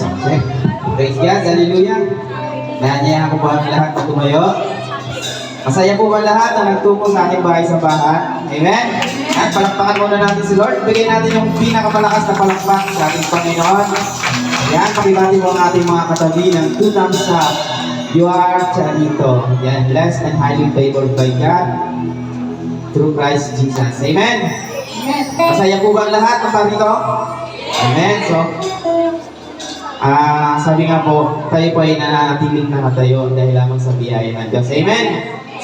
Okay. Praise God, hallelujah. Nanyayahan ko po ang lahat na tumayo. Masaya po ba lahat na nagtungo sa ating bahay sa bahan? Amen? At palakpakan muna natin si Lord. Bigyan natin yung pinakamalakas na palakpak sa ating Panginoon. Yan, pakibati po ang ating mga katabi ng two thumbs up. You are Charito. Yan, blessed and highly favored by God through Christ Jesus. Amen? Masaya po ba ang lahat ng parito? Amen? So, sabi nga po, tayo po ay nananatiling nakatayo dahil lamang sa biyaya ng Diyos. Amen?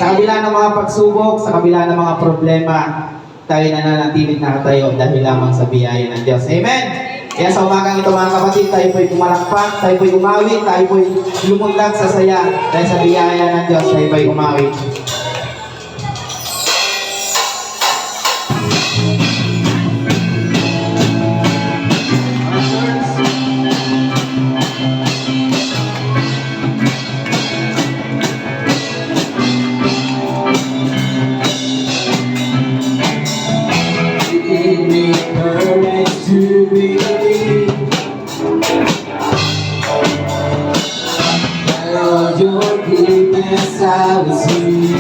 Sa kabila ng mga pagsubok, sa kabila ng mga problema, tayo nananatiling nakatayo dahil lamang sa biyaya ng Diyos. Amen? Kaya sa umagang ito mga kapatid, tayo po'y pumalakpak, tayo po'y umawit, tayo po'y lumundag sa saya dahil sa biyaya ng Diyos, tayo po'y umawit. Your goodness I will see,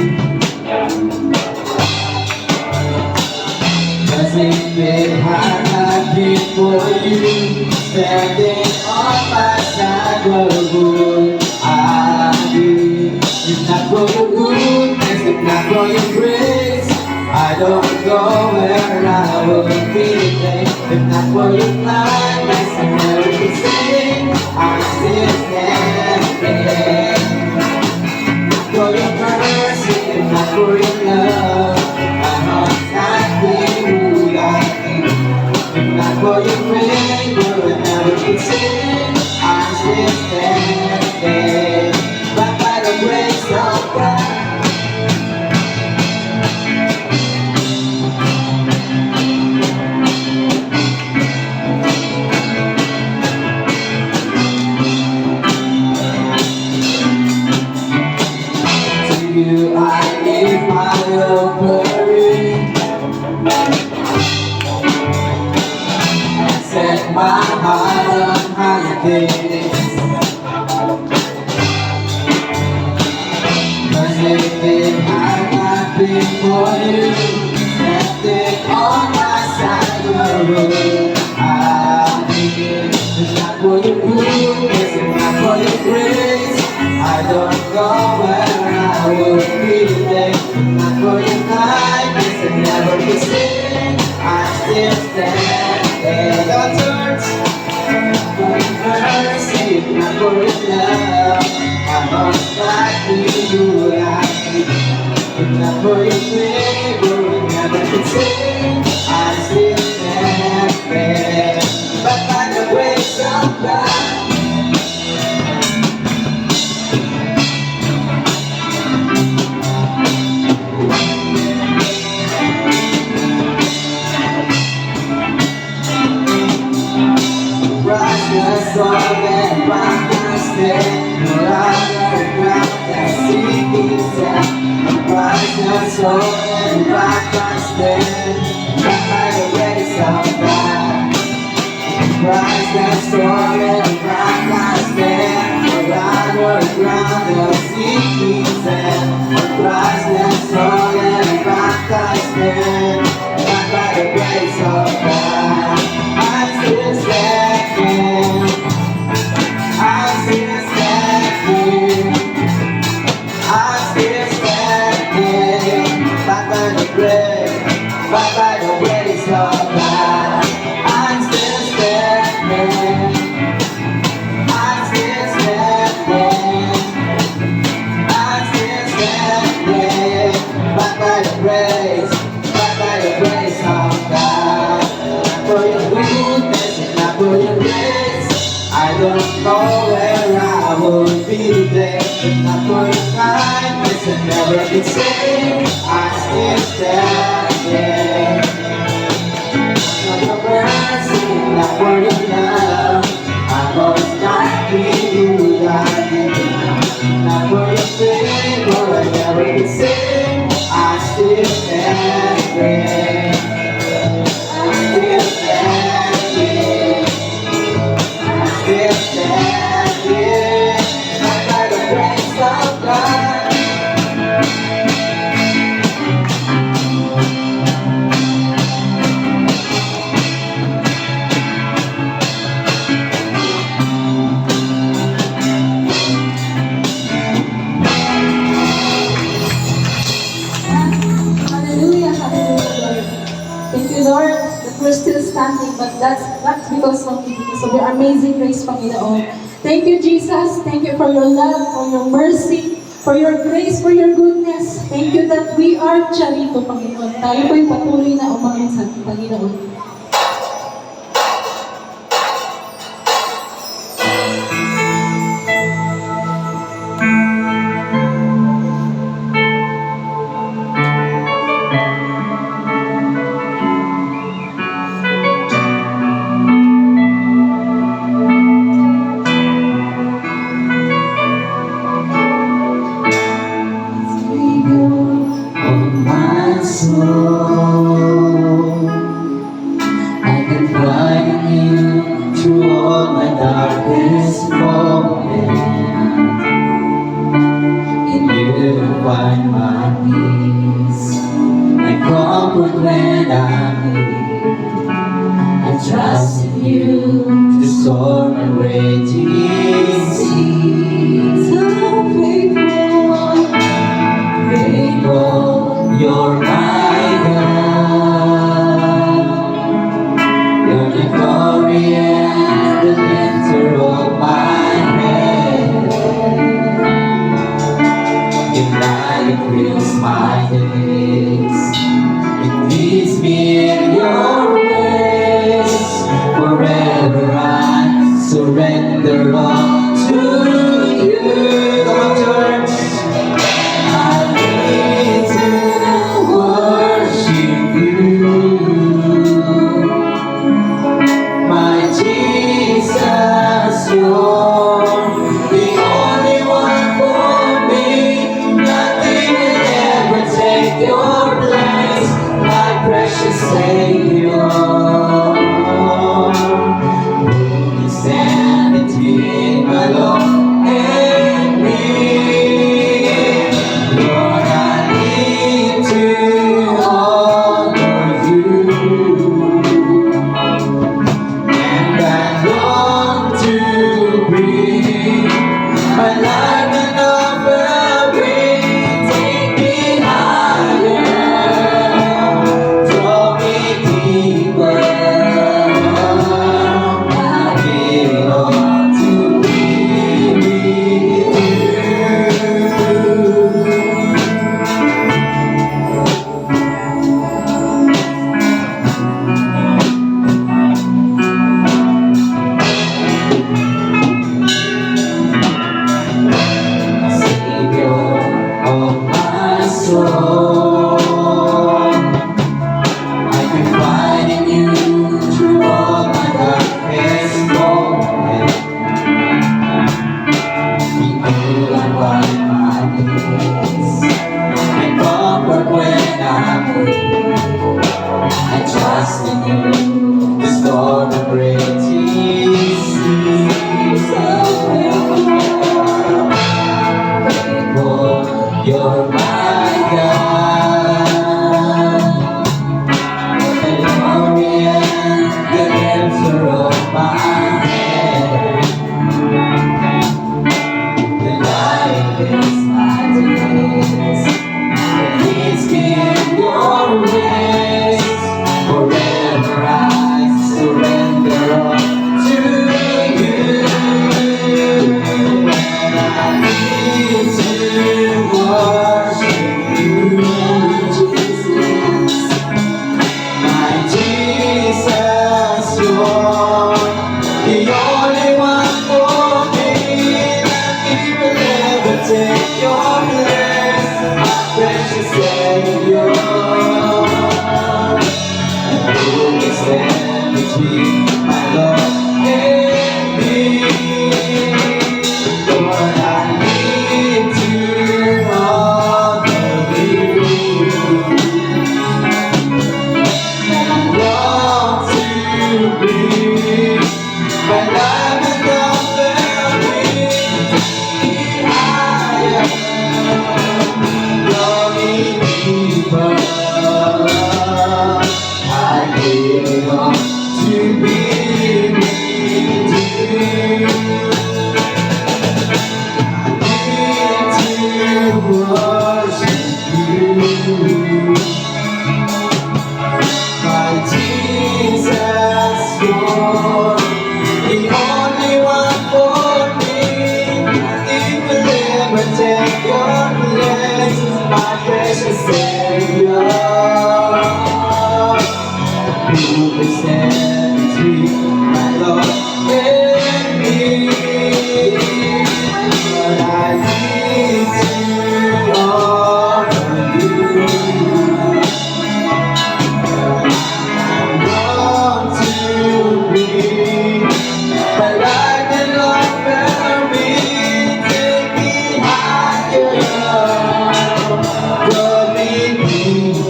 'cause if it had not been for you standing on my side, what would I be? If not for your goodness, if not for your grace, I don't know where I would be today. If not for your kindness, I never could sing, I'm still standing. For your mercy and not for your love, my heart's not being who I am. If not for your favor, I never could sing, I'm still standing. But by the grace of God, you I give my offering, set my heart on higher things. 'Cause if it had not been for you standing on my side, where would I be? If not for your goodness, if not for your grace, I don't know where I would be today. Not for your kindness and never be seen, I'm still standing. God's words, for your mercy, not for your love, I must not be who I am. If not for your favor, and never be seen, I'm still standing. But by the grace of God, song and rock my stand, no longer ground that seeking sand. Rise your soul and rock my stand, not by the grace of God. Rise your soul and rock my stand, no longer ground that seeking sand. Rise your soul and rock my stand, not by the grace of God. I'm still standing. I'm still standing, back by the grace of God. I'm still standing, I'm still standing, I'm still standing, back by the grace of God. Not for your goodness and not for your grace, I don't know where I would be today. If not for your kindness and never be saved, I'm still standing. For your mercy, not for your love, I must not be who I am. Not for your favor, I never be saved, I'm still standing. I'm still standing. Thank you, Lord, that we're still standing, but that's because of you, because of your amazing grace, Panginoon. Thank you, Jesus. Thank you for your love, for your mercy, for your grace, for your goodness. Thank you that we are charito, Panginoon. Tayo po'y patuloy na umangin sa Panginoon. Of my soul, I can find you through all my darkest moments. In you find my peace, my comfort when I'm weak. I trust in you to soar my raging seas. So faithful, faithful, you're my God. You're the glory and the lifter of my head. Your light fills my days. It leads me in your ways. Forever I surrender all to you. Come on, church. I need to worship you, my Jesus. You're the only one for me. Nothing will ever take your place, my precious Savior. You stand between my Lord and me. Lord, I need to honor you, and I long to bring my life an offering. Take me higher, draw me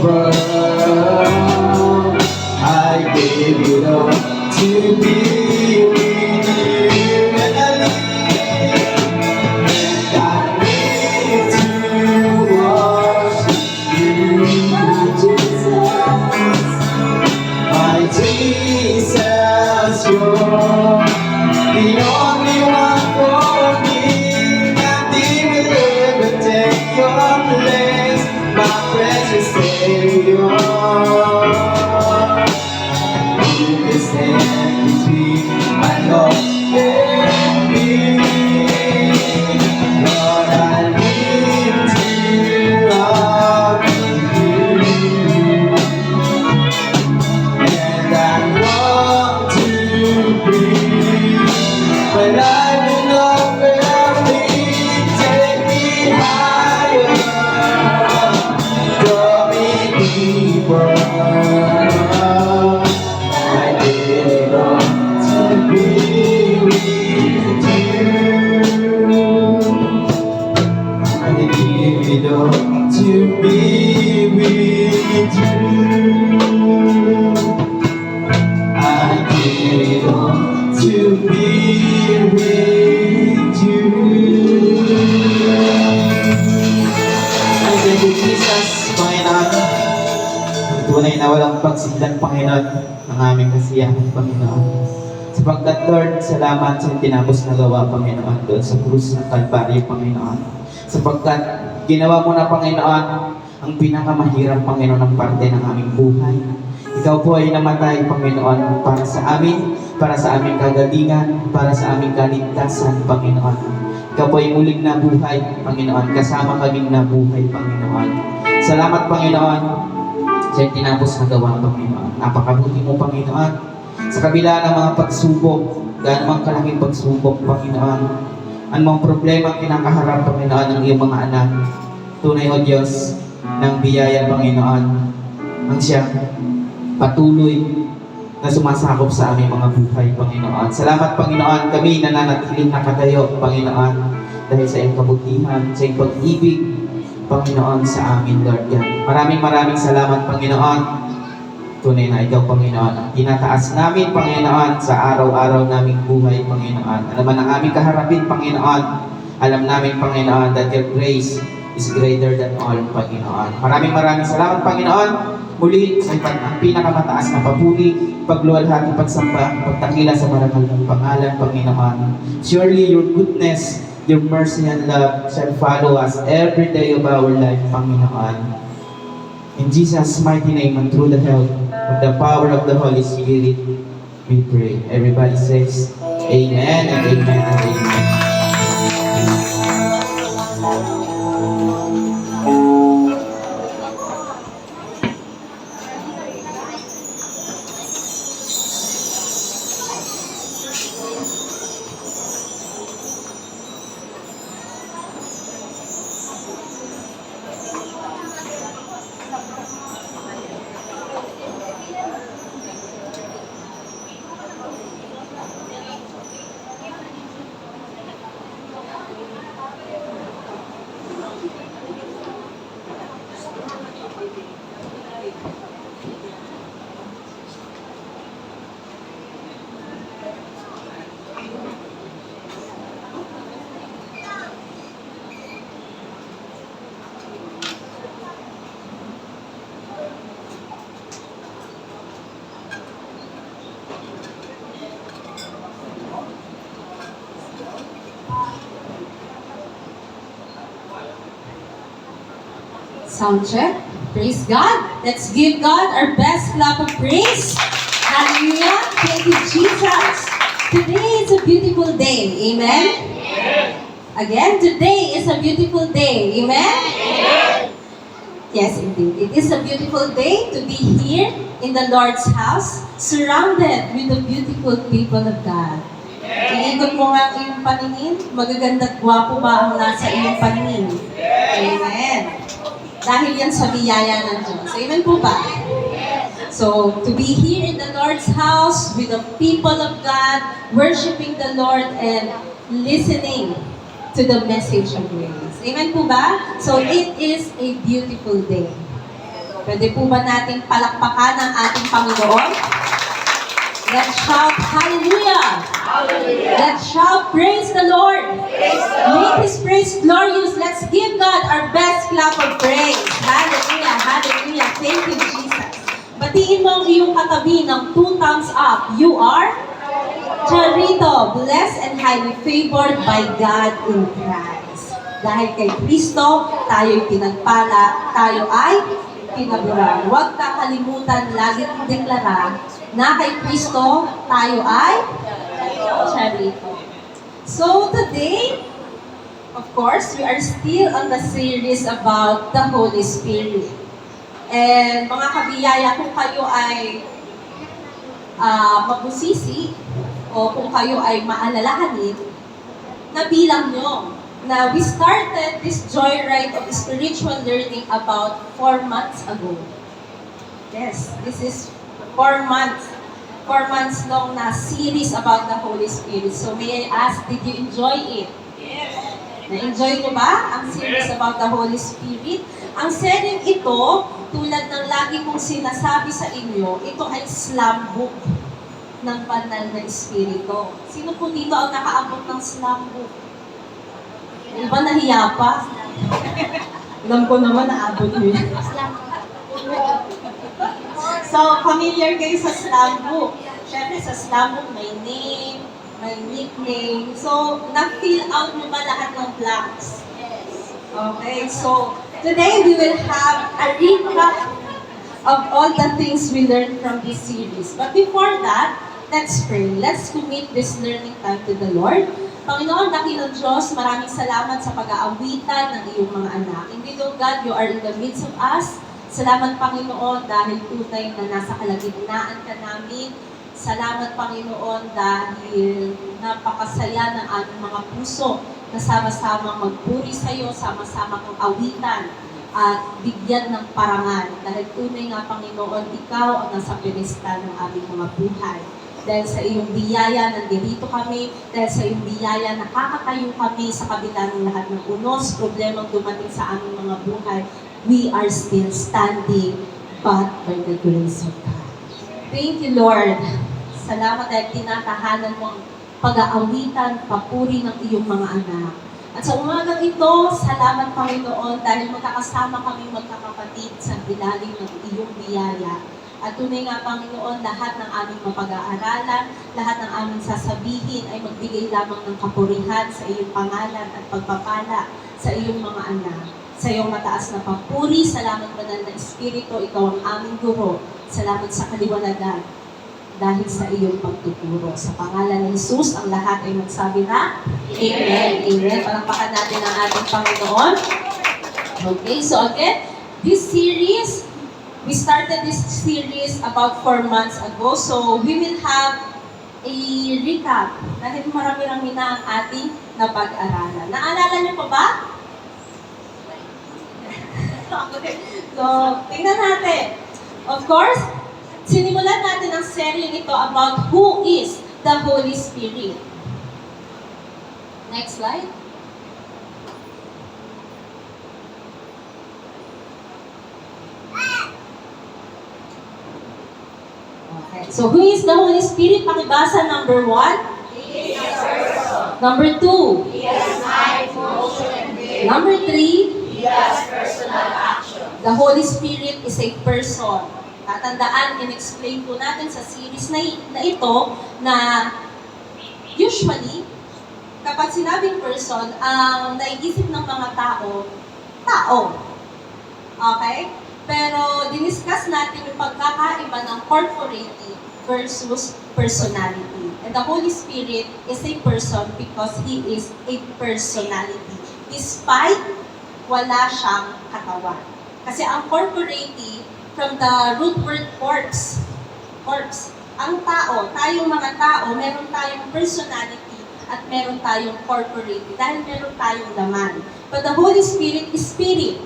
over. I gave it all to be with you, and I live to worship you. My Jesus, you're the only one for me. Nothing will ever take your place, my precious Savior. You can stand between my Lord and me. Lord, I lift you up to you. And I want to breathe, but I do not believe. Take me higher, draw me deeper. I did it all to be with you. I did it all to be with you. I did it all to be with you. Thank you, Jesus, Panginoon. Tunay na walang pagsiglan, Panginoon, ng aming kasiyahan, Panginoon. Sapagkat, Lord, salamat sa tinapos na gawa, Panginoon, doon sa krus ng Kalbaryo, Panginoon. Sapagkat ginawa mo na, Panginoon, ang pinakamahirap, Panginoon, ng parte ng aming buhay. Ikaw po ay namatay, Panginoon, para sa amin, para sa aming kagalingan, para sa aming kaligtasan, Panginoon. Ikaw po ay muling nabuhay, Panginoon, kasama kaming nabuhay, Panginoon. Salamat, Panginoon, sa tinapos na gawa, Panginoon. Napakabuti mo, Panginoon. Sa kabila ng mga pagsubok, gaano mang kalaking pagsubok, Panginoon, anumang problema ang kinakaharap, Panginoon, ng iyong mga anak. Tunay, O Diyos, ng biyaya, Panginoon, ang siyang patuloy na sumasakop sa aming mga buhay, Panginoon. Salamat, Panginoon, kami nananatiling nakatayo, Panginoon, dahil sa iyong kabutihan, sa iyong pag-ibig, Panginoon, sa amin, Lord God. Maraming salamat, Panginoon. Tunay na ikaw, Panginoon, ang tinataas namin, Panginoon, sa araw-araw naming buhay, Panginoon. Alam ang aming kaharapin, Panginoon. Alam namin, Panginoon, that your grace is greater than all, Panginoon. Maraming salamat, Panginoon. Muli, sa ang pinakamataas na papuri, pagluwalhati, pagsamba, pagtakila sa marangal ng pangalan, Panginoon. Surely your goodness, your mercy and love shall follow us every day of our life, Panginoon. In Jesus' mighty name and through the help of the power of the Holy Spirit, we pray. Everybody says, Amen and Amen and Amen. Sound check. Praise God. Let's give God our best clap of praise. Hallelujah. Thank you, Jesus. Today is a beautiful day. Amen? Again, today is a beautiful day. Amen? Yes, indeed. It is a beautiful day to be here in the Lord's house, surrounded with the beautiful people of God. Iikot mo nga ang iyong paningin. Magaganda at gwapo ba ang nasa iyong paningin? Amen. Dahil yan sa biyaya ng Diyos. Amen po ba? So, to be here in the Lord's house with the people of God, worshiping the Lord and listening to the message of grace. Amen po ba? So, it is a beautiful day. Pwede po ba nating palakpakan ang ating Panginoon? Let's shout hallelujah! Let's shout praise the Lord! Make His praise glorious. Let's give God our best clap of praise. Hallelujah! Hallelujah! Thank you, Jesus. Batiin mo ang iyong katabi ng 2 thumbs up. You are Charito, blessed and highly favored by God in Christ. Dahil kay Kristo, tayo'y pinagpala, tayo ay pinaburan. Huwag kakalimutan, lagi deklara na kay Kristo, tayo ay Charito. So today, of course, we are still on the series about the Holy Spirit. And mga kabiyaya, kung kayo ay mabusisi, o kung kayo ay maalalahanin, nabilang nyo na we started this joyride of spiritual learning about 4 months ago. Yes, this is 4 months. 4 months long na series about the Holy Spirit. So may I ask, did you enjoy it? Yes. Na-enjoy nyo ba ang series about the Holy Spirit? Ang setting ito, tulad ng lagi kong sinasabi sa inyo, ito ay slam book ng banal na Espiritu. Sino po dito ang nakaabot ng slam book? Yung iba nahiya pa? Alam ko naman naabot nyo yan. So, familiar kayo sa slam book. Siyempre, sa slam book may name, may nickname. So, na-fill out nyo ba lahat ng blanks? Okay, so, today we will have a recap of all the things we learned from this series. But before that, let's pray. Let's commit this learning time to the Lord. Panginoon, dakilang Diyos, maraming salamat sa pag-aawitan ng iyong mga anak. Indeed, O God, you are in the midst of us. Salamat, Panginoon, dahil tunay na nasa kalagitnaan ka namin. Salamat, Panginoon, dahil napakasaya ng aming mga puso na sama-sama magpuri sa iyo, sama-sama kong awitan at bigyan ng parangal. Dahil tunay nga, Panginoon, ikaw ang nasa pedestal ng aming mga buhay. Dahil sa iyong biyaya, nandito kami. Dahil sa iyong biyaya, nakakatayo kami sa kabila ng lahat ng unos, problemang dumating sa aming mga buhay. We are still standing, but by the grace of God. Thank you, Lord. Salamat dahil tinatahanan mo ang pag-aawitan, papuri ng iyong mga anak. At sa umagang ito, salamat, Panginoon, dahil magkakasama kami magkakapatid sa ilalim ng iyong biyaya. At tunay nga, Panginoon, lahat ng aming mapag-aaralan, lahat ng aming sasabihin ay magbigay lamang ng kapurihan sa iyong pangalan at pagpapala sa iyong mga anak. Sa iyong mataas na papuri, salamat, Banal na Espiritu, ikaw ang aming guro. Salamat sa kaliwanagan dahil sa iyong pagtuturo. Sa pangalan ni Jesus, ang lahat ay magsabi na, Amen. Amen. Palakpakan natin ang ating Panginoon. Okay, so again, this series, we started this series about 4 months ago. So we will have a recap dahil marami-rami na ang ating napag-aralan. Naalala niyo pa ba? Okay. So, tingnan natin. Of course, sinimulan natin ang seryeng ito about who is the Holy Spirit. Next slide. Okay. So, who is the Holy Spirit? Pakibasa, number 1. He is a person. Number 2. He has mind, motion, and will. Number 3. He has personal action. The Holy Spirit is a person. Tatandaan, in-explain po natin sa series na ito na usually, kapag sinabing person, ang naiisip ng mga tao, tao. Okay? Pero diniscuss natin yung pagkakaiba ng corporeity versus personality. And the Holy Spirit is a person because He is a personality. Despite wala siyang katawan. Kasi ang corporeity, from the root word corpse, ang tao, tayong mga tao, meron tayong personality at meron tayong corporeity dahil meron tayong laman. But the Holy Spirit is spirit.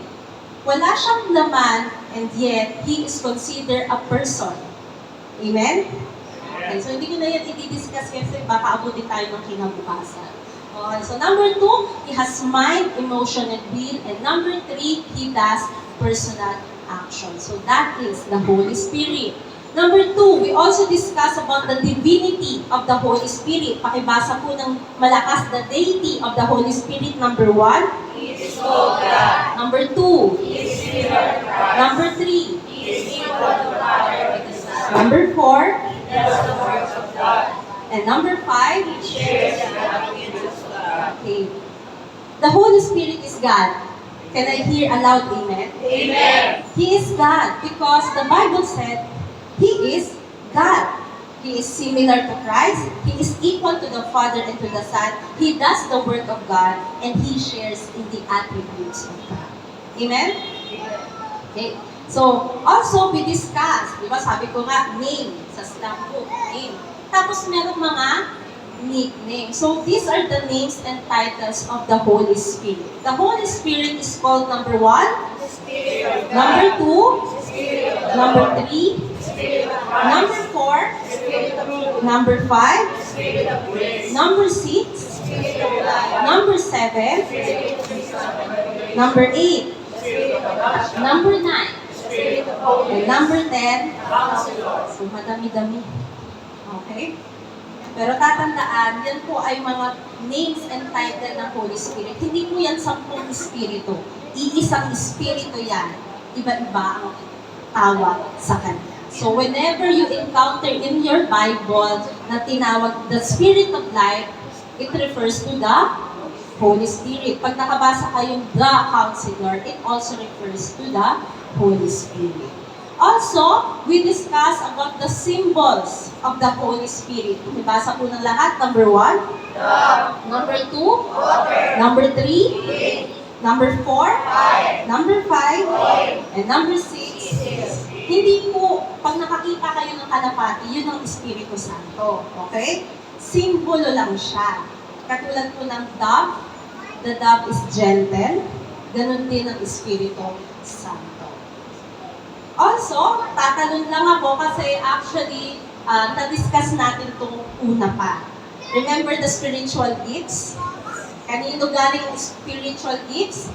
Wala siyang laman and yet He is considered a person. Amen? Okay, so hindi ko na yan i-discuss kasi baka abutin tayo ng kinabukasan. Okay, so number 2, He has mind, emotion, and will. And number 3, He does personal action. So that is the Holy Spirit. Number 2, we also discuss about the divinity of the Holy Spirit. Pakibasa po ng malakas, the deity of the Holy Spirit. Number 1. He is called God. Number 2. He is equal to Christ. Number 3. He is equal to Father with the Son. Number 4. He does the works of God. And number 5. He shares the attributes of God. Okay. The Holy Spirit is God. Can I hear a loud amen? Amen. He is God because the Bible said He is God. He is similar to Christ. He is equal to the Father and to the Son. He does the work of God and He shares in the attributes of God. Amen? Okay. So, also we discussed, di ba sabi ko nga, name, sa slang book, name. Tapos meron mga nicknames. So, these are the names and titles of the Holy Spirit. The Holy Spirit is called number 1, The Spirit of God. number 2, The Spirit of the number Lord. 3, The Spirit of Christ. number 4, The Spirit of truth. number 5, The Spirit of grace. number 6, The Spirit of life. number 7, The Spirit of wisdom and revelation. number 8, The Spirit of adoption. number 9, The Spirit of and holiness. number 10. The Counselor. So, madami-dami. Okay? Pero tatandaan, yan po ay mga names and title ng Holy Spirit. Hindi po yan 10 espiritu. Iisang espiritu yan. Iba-iba ang tawag sa kanya. So, whenever you encounter in your Bible na tinawag the Spirit of Life, it refers to the Holy Spirit. Pag nakabasa kayong the Counselor, it also refers to the Holy Spirit. Also, we discuss about the symbols of the Holy Spirit. Ibasa po ng lahat. Number 1, number 2, number 3, number 4, number 5, and number 6. Hindi po, pag nakakita kayo ng kalapati, yun ang Espiritu Santo. Okay? Simbolo lang siya. Katulad po ng dove, the dove is gentle. Ganon din ang Espiritu Santo. Also, tatalon lang ako kasi actually, na-discuss natin itong una pa. Remember the spiritual gifts? Kanino galing ang spiritual gifts?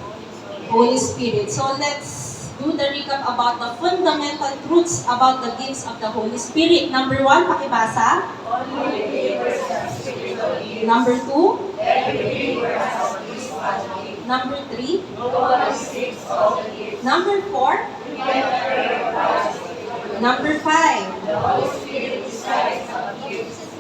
Holy Spirit. So let's do the recap about the fundamental truths about the gifts of the Holy Spirit. Number 1, pakibasa. Only believers have spiritual gifts. Number 2. Every believer has at least one gift. Number 3. No one receives all the gifts. Number 4. Number 5. The Holy Spirit decides on gifts.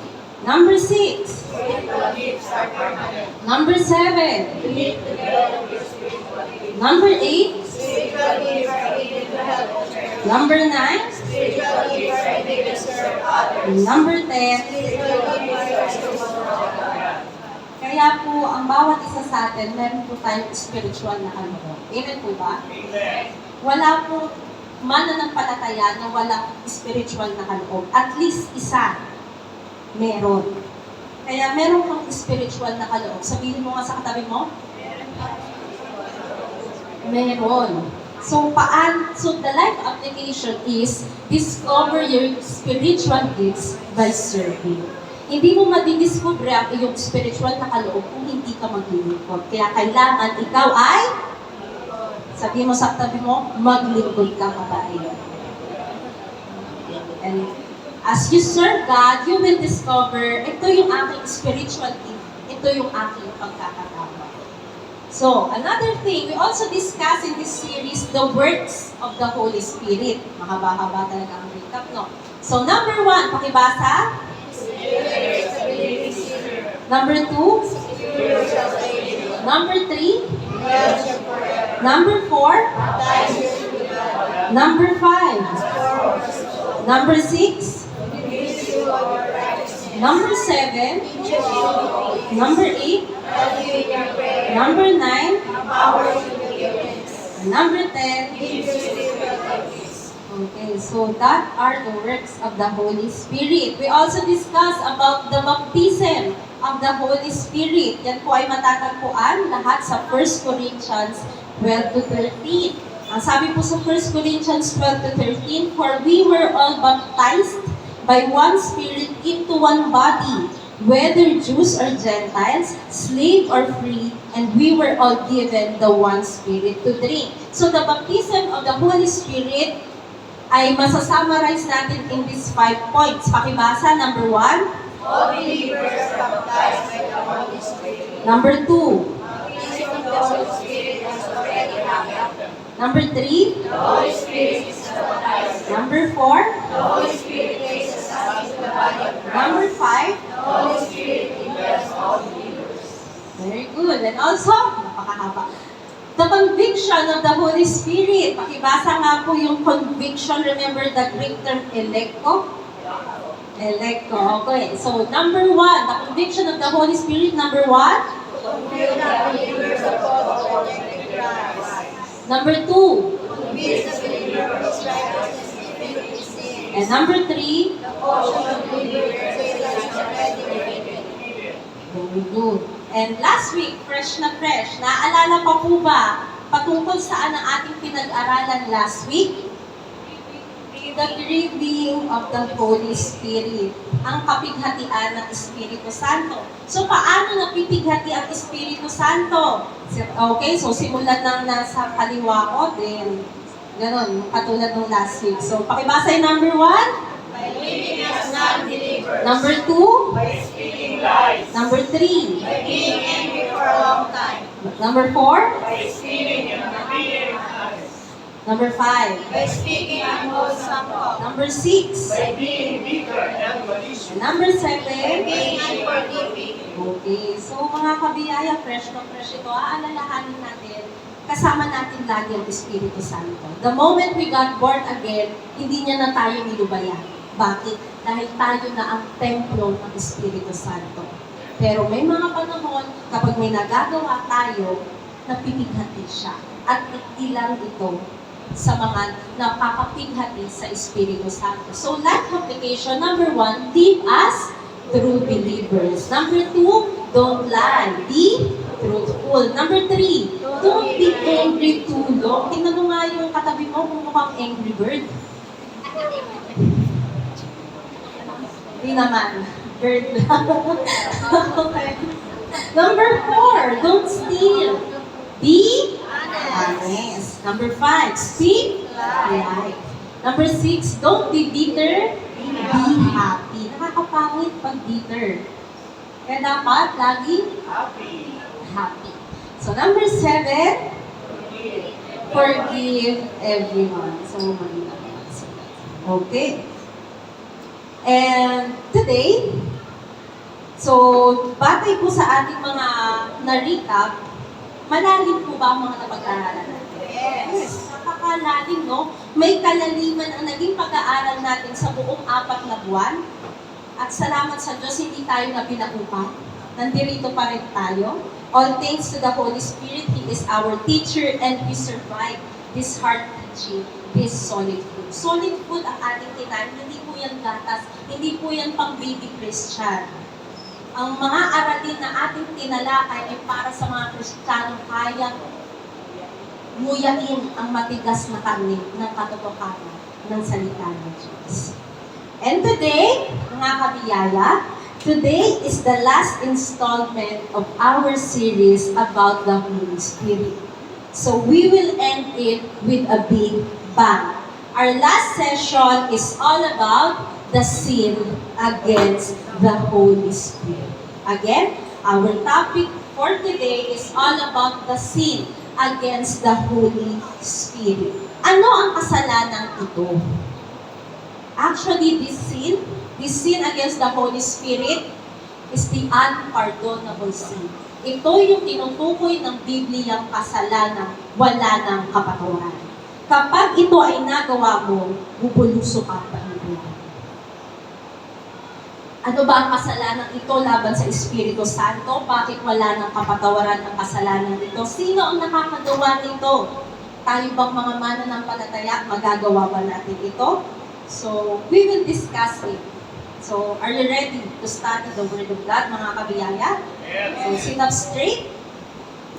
Number 6. Spiritual gifts are permanent. Number 7. You need to develop your spiritual gifts. Number 8. Spiritual gifts are needed to help others. Number 9. Spiritual gifts are needed to serve others. Number 10. Spiritual gifts are to promote God. Kaya po, ang bawat isa sa atin, meron po tayong spiritual na kaloob. Amen po ba? Wala po mananampalataya na walang spiritual na kaloob. At least isa, meron. Kaya meron kang spiritual na kaloob. Sabihin mo nga sa katabi mo, meron. So, the life application is discover your spiritual gifts by serving. Hindi mo madidiscover ang iyong spiritual na kaloob kung hindi ka maglilingkod. Kaya kailangan ikaw ay, sabihin mo sa tabi mo, maglingkod ka kapatid. And as you serve God, you will discover, ito yung aking spiritual gift, ito yung aking pagkakatawa. So, another thing, we also discuss in this series the works of the Holy Spirit. Mahaba-haba talaga ang recap, no? So, number 1, pakibasa. Number 2. Number 3. Number 4. Number 5. Number 6. Number 7. Number 8. Number 9. Number 10. Okay, so that are the works of the Holy Spirit. We also discuss about the baptism of the Holy Spirit. Yan po ay matatagpuan lahat sa 1 Corinthians 12 to 13. Ang sabi po sa 1 Corinthians 12 to 13, for we were all baptized by one Spirit into one body, whether Jews or Gentiles, slave or free, and we were all given the one Spirit to drink. So the baptism of the Holy Spirit ay masasummarize natin in these 5 points. Pakibasa, number 1. All believers are baptized by the Holy Spirit. Number 2. Baptism of the Holy Spirit has already happened. Number 3. The Holy Spirit is the baptizer. Number 4. The Holy Spirit places us into the body of Christ. Number 5. The Holy Spirit indwells all believers. Very good. And also, napakahaba. The conviction of the Holy Spirit. Pakibasa nga po yung conviction. Remember the Greek term electo? Electo. Okay. So, number 1, the conviction of the Holy Spirit. Number 1. Convict the believers of all rejecting Christ. Number 2. Convince the believer of his righteousness even if he sins. And number 3. The portion of believers is already revealed. Very good. And last week, fresh na fresh, naalala pa po ba patungkol saan ang ating pinag-aralan last week? The grieving of the Holy Spirit. Ang kapighatian ng Espiritu Santo. So, paano napipighati ang Espiritu Santo? Okay, so simulan lang nasa kaliwa ko, then ganon, katulad ng last week. So, pakibasa yung number 1. By living as non-believers. Number 2. By speaking lies. Number 3. By being angry for a long time. Number 4. By stealing and being honest. Number 5. By speaking unwholesome talk. Number 6. By being bitter and malicious. Number 7. By being unforgiving. Okay, so mga kabiyaya, fresh na fresh ito, aalalahanin natin, kasama natin lagi ang Espiritu Santo. The moment we got born again, hindi niya na tayo nilubayan. Bakit? Dahil tayo na ang templo ng Espiritu Santo. Pero may mga panahon, kapag may nagagawa tayo, napipighati siya. At ilang ito sa mga napapapighati sa Espiritu Santo. So, life application, number 1, live as true believers. Number 2, don't lie. Be truthful. Number 3, don't be angry too long. Tingnan mo nga yung katabi mo kung mukhang angry bird. Hindi naman. Bird lang. Okay. Number 4, don't steal. Be honest. Number 5, speak life. Number 6, don't be bitter. Be happy. Nakakapangit pag bitter. Kaya dapat lagi happy. So number 7, forgive everyone. So okay. And today, so batay po sa ating mga na-recap, malalim po ba ang mga napag-aaralan natin? Yes. Napakalalim, no? May kalaliman ang naging pag-aaral natin sa buong 4 na buwan. At salamat sa Diyos, hindi tayo na pinaupan. Nandirito pa rin tayo. All thanks to the Holy Spirit, He is our teacher and we survive this hard teaching, this solid food. Solid food ang ating kinain, hindi po yan gatas, hindi po yan pang baby Christian. Ang mga aralin na ating tinalakay ay para sa mga Kristiyanong kayang nguyain ang matigas na karne ng katotohanan ng salita ng Diyos. And today, mga kabiyaya, today is the last installment of our series about the Holy Spirit. So we will end it with a big bang. Our last session is all about the sin against the Holy Spirit. Again, our topic for today is all about the sin against the Holy Spirit. Ano ang kasalanan ito? Actually, this sin against the Holy Spirit is the unpardonable sin. Ito yung tinutukoy ng Bibliyang kasalanan, wala ng kapatawaran. Kapag ito ay nagawa mo, bubuluso ka pa ng buhay. Ano ba ang kasalanan ito laban sa Espiritu Santo? Bakit wala ng kapatawaran ang kasalanan ito? Sino ang nakakagawa nito? Tayo bang mga mananampalataya, magagawa ba natin ito? So, we will discuss it. So, are you ready to study the Word of God, mga kabiyaya? So, sit up straight.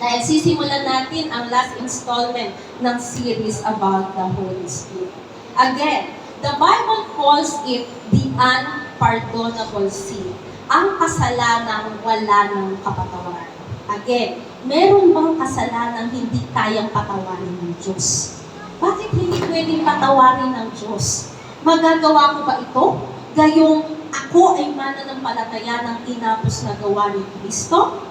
Dahil sisimulan natin ang last installment ng series about the Holy Spirit. Again, the Bible calls it the unpardonable sin. ang kasalanang wala ng kapatawaran. Again, meron bang kasalanang hindi kayang patawarin ng Diyos? Bakit hindi pwedeng patawarin ng Diyos? Magagawa ko ba ito? Gayong ako ay mananampalataya ng tinapos na gawa ni Kristo?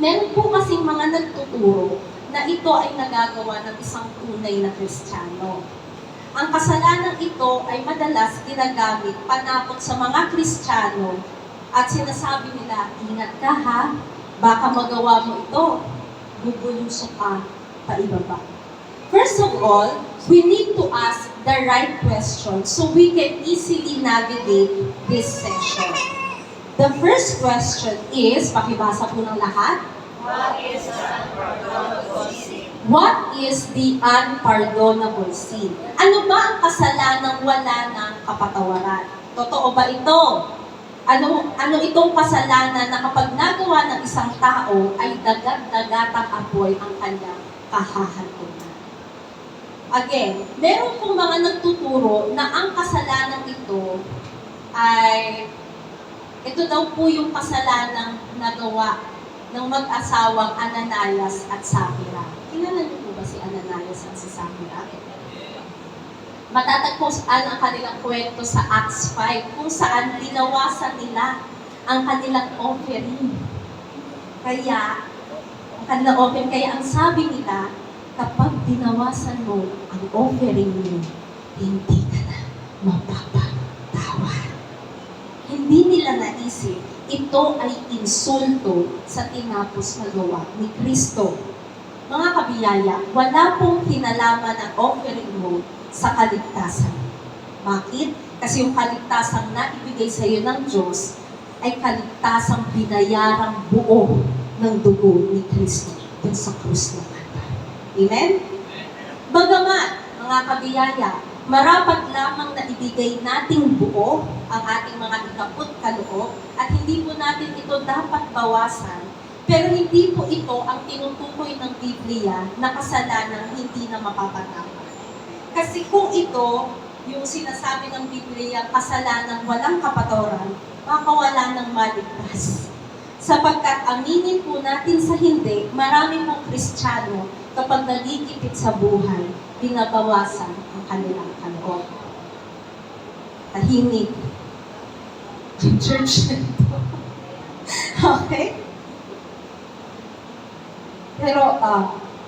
Meron po kasing mga nagtuturo na ito ay nagagawa ng isang tunay na Kristiyano. Ang kasalanang ito ay madalas ginagamit panakot sa mga Kristiyano at sinasabi nila, ingat ka ha, baka magawa mo ito, bubulusok ka pa ibaba. First of all, we need to ask the right question so we can easily navigate this session. The first question is, pakibasa po ng lahat, what is the unpardonable sin? Ano ba ang kasalanang wala ng kapatawaran? Totoo ba ito? Ano itong kasalanan na kapag nagawa ng isang tao ay dagat-dagatang apoy ang kanyang kahahantunan? Again, meron pong mga nagtuturo na ang kasalanan ito ay, ito daw po yung kasalanang nagawa ng mag-asawang Ananias at Sapphira. Kilala niyo po ba si Ananias at si Sapphira? Matatagpuan ang kanilang kwento sa Acts 5 kung saan binawasan nila ang kanilang offering. Kaya ang sabi nila, kapag binawasan mo ang offering mo, hindi ka na mapapatawad. Hindi nila naisip, ito ay insulto sa tinapos na gawa ni Kristo. Mga kabiyaya, wala pong kinalaman ang offering mo sa kaligtasan. Bakit? Kasi yung kaligtasan na ibigay sa iyo ng Diyos ay kaligtasang binayarang buo ng dugo ni Kristo dun sa krus ng Kalbaryo. Amen? Bagamat, mga kabiyaya, marapat lamang na ibigay nating buo ang ating mga ikaput kaloob at hindi po natin ito dapat bawasan, pero hindi po ito ang tinutukoy ng Biblia na kasalanang hindi na mapapatawad. Kasi kung ito, yung sinasabi ng Biblia, kasalanang walang kapatawaran, makawala ng maligtas. Sapagkat aminin po natin sa hindi, marami pong Kristiyano kapag nagigipit sa buhay, binabawasan ang kanilang kaloob. Tahimik. Church. Okay? Pero,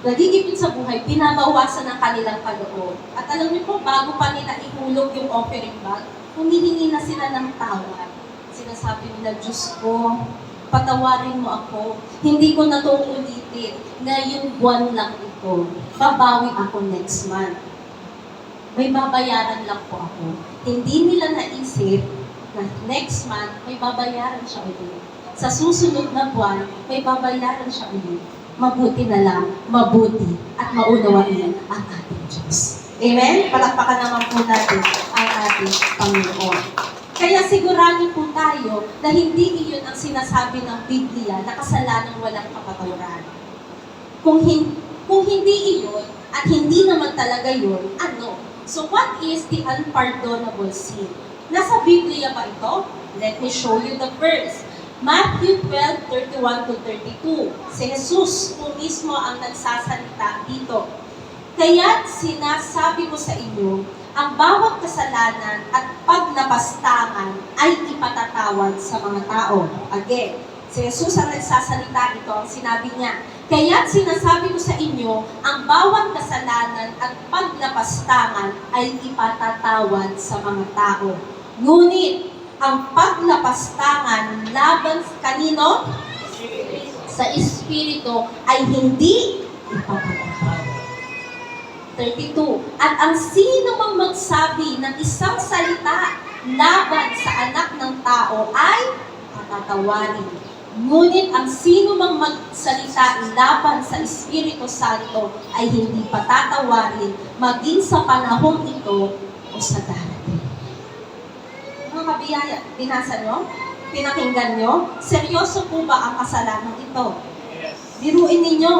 nagigipit sa buhay, binabawasan ang kanilang kaloob. At alam niyo po, bago pa nila ihulog yung offering bag, humihingi na sila ng tawad. Sinasabi nila, Diyos ko, patawarin mo ako. Hindi ko na ito ulitin. Ngayong buwan lang ito. Babawi ako next month. May babayaran lang po ako. Hindi nila naisip na next month, may babayaran siya ulit. Sa susunod na buwan, may babayaran siya ulit. Mabuti na lang, mabuti, at maunawain ang ating Diyos. Amen? Palakpakan naman po natin ang ating Panginoon. Kaya sigurado po tayo na hindi iyon ang sinasabi ng Biblia na kasalanang walang kapatawaran. Kung hindi iyon, at hindi naman talaga yun, ano? So what is the unpardonable sin? Nasa Biblia ba ito? Let me show you the verse. Matthew 12:31-32. Si Jesus po mismo ang nagsasalita dito. Kaya't sinasabi ko sa inyo, ang bawat kasalanan at paglapastangan ay ipatatawad sa mga tao. Again, si Jesus ang nagsasalita ito, ang sinabi niya, kaya't sinasabi ko sa inyo, ang bawat kasalanan at paglapastangan ay ipatatawad sa mga tao. Ngunit, ang paglapastangan laban kanino? Sa Espiritu ay hindi ipatatawad. 32. At ang sino mang magsabi ng isang salita laban sa anak ng tao ay patatawarin. Ngunit ang sino mang magsalita laban sa Espiritu Santo ay hindi patatawarin maging sa panahong ito o sa darating. Mga kabiyaya, binasa nyo? Pinakinggan nyo? Seryoso po ba ang kasalanan ito? Biruin ninyo.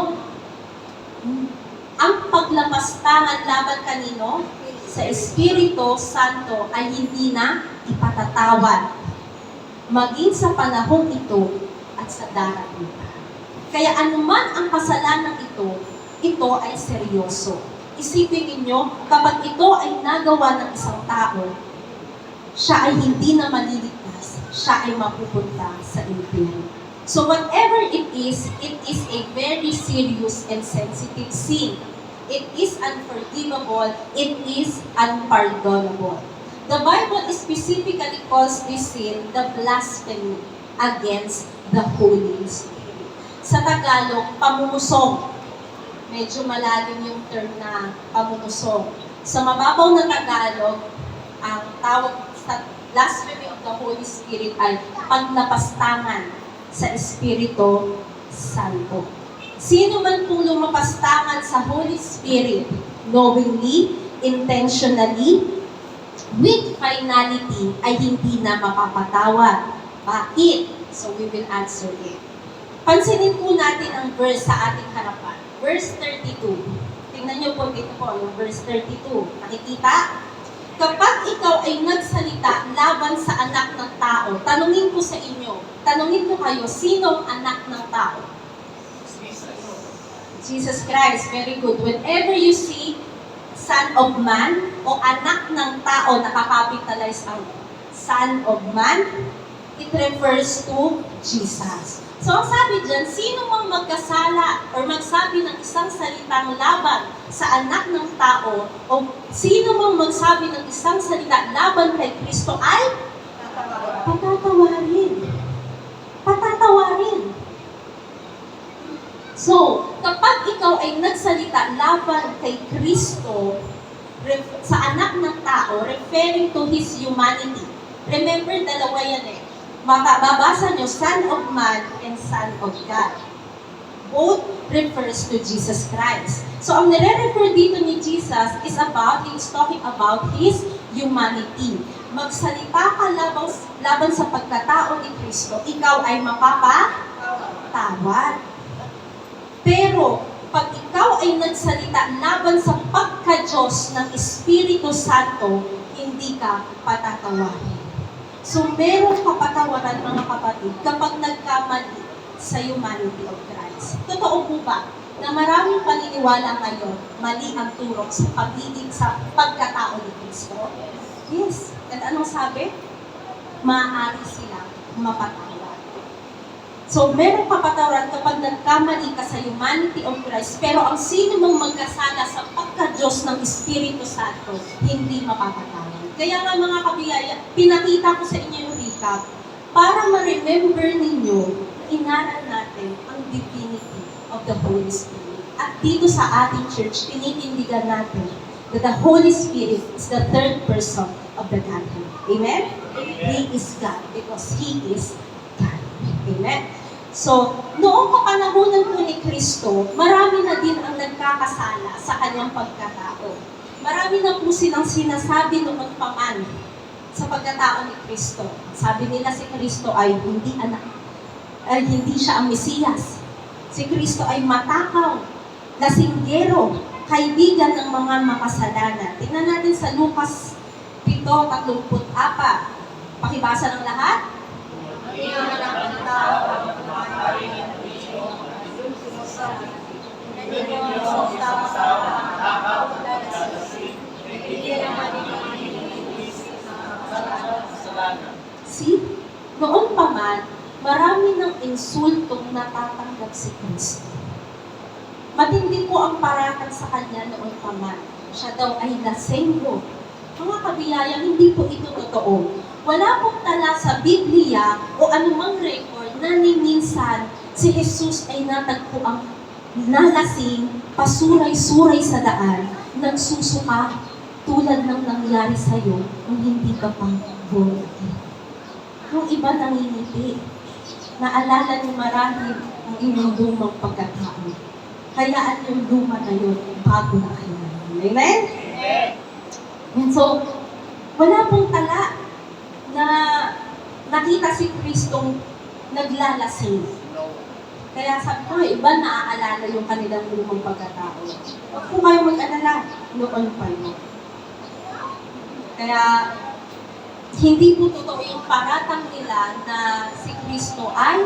Ang paglapastangan laban kanino? Sa Espiritu Santo ay hindi na ipatatawad. maging sa panahong ito at sa darating pa. Kaya anuman ang kasalanan ito ay seryoso. Isipin ninyo, kapag ito ay nagawa ng isang tao, siya ay hindi na maliligtas, siya ay mapupunta sa impyerno. So whatever it is a very serious and sensitive sin. It is unforgivable, it is unpardonable. The Bible specifically calls this sin the blasphemy against the Holy Spirit. Sa Tagalog, pamumusong. Medyo malalim yung term na pamumusong. Sa mababaw na Tagalog, ang tawag sa blasphemy of the Holy Spirit ay paglapastangan sa Espiritu Santo. Sino man pong lumapastangan sa Holy Spirit, knowingly, intentionally, with finality, ay hindi na mapapatawad. Bakit? So we will answer it. Pansinin po natin ang verse sa ating harapan. Verse 32. Tingnan niyo po dito po, yung verse 32. Nakikita? Kapag ikaw ay nagsalita laban sa anak ng tao, tanungin ko sa inyo, tanungin ko kayo, sinong anak ng tao? Jesus Christ. Very good. Whenever you see Son of Man o anak ng tao, nakakapitalize ang Son of Man, it refers to Jesus. So, ang sabi dyan, sino mang magkasala or magsabi ng isang salitang laban sa anak ng tao o sino mang magsabi ng isang salita laban kay Kristo ay patatawarin. Patatawarin. So, kapag ikaw ay nagsalita laban kay Kristo sa anak ng tao, referring to His humanity, remember, dalawa yan eh. Babasa nyo, Son of Man and Son of God. Both refers to Jesus Christ. So, ang nire-refer dito ni Jesus is he's talking about His humanity. Magsalita ka laban sa pagkatao ni Kristo, ikaw ay mapapatawad. Pero, pag ikaw ay nagsalita laban sa pagka-Diyos ng Espiritu Santo, hindi ka patatawarin. So, merong kapatawaran, mga kapatid, kapag nagkamali sa humanity of Christ. Totoo po ba na maraming paniniwala ngayon, mali ang turok sa pag-ibig sa pagkatao ni Kristo? Yes. At anong sabi? Maaari silang mapatawad. So, merong kapatawaran kapag nagkamali ka sa humanity of Christ, pero ang sino mang magkasala sa pagka-Diyos ng Espiritu Santo, hindi mapapatawad. Kaya nga mga kabiyaya, pinakita ko sa inyo yung recap para ma-remember ninyo na inaral natin ang divinity of the Holy Spirit. At dito sa ating church, tinitindigan natin that the Holy Spirit is the third person of the Godhead. Amen? He is God because He is God. Amen? So, noong kapanahunan po ni Kristo, marami na din ang nagkakasala sa kanyang pagkatao. Marami na po silang sinasabi noon pa man sa pagkatao ni Kristo. Sabi nila si Kristo ay hindi siya ang Mesiyas. Si Kristo ay matakaw, lasinggero, kaibigan ng mga makasalanan. Tingnan natin sa Lucas 7:34. Pakibasa ng lahat. See? Noon pa man, marami ng insultong natatanggap si Kristo. Matindi po ang paratang sa kanya noon pa man. Siya daw ay lasenggo. Mga kabiyaya, hindi po ito totoo. Wala pong tala sa Biblia o anumang record na minsan si Jesus ay natagpo ang nalasing, pasuray-suray sa daan, nagsusuka tulad ng nangyari sa'yo nung hindi ka pang born again. Yung iba nangingiti. Naalala niyo marahil ang inyong lumang pagkatao. Hayaan yung luma na yun, bago na kayo. Amen? And so, wala pong tala na nakita si Kristong naglalasing. Kaya sabi ko, iba naaalala yung kanilang lumang pagkatao. Huwag po kayong mag-alala, noon pa yun. Kaya, hindi po totoo yung paratang nila na si Kristo ay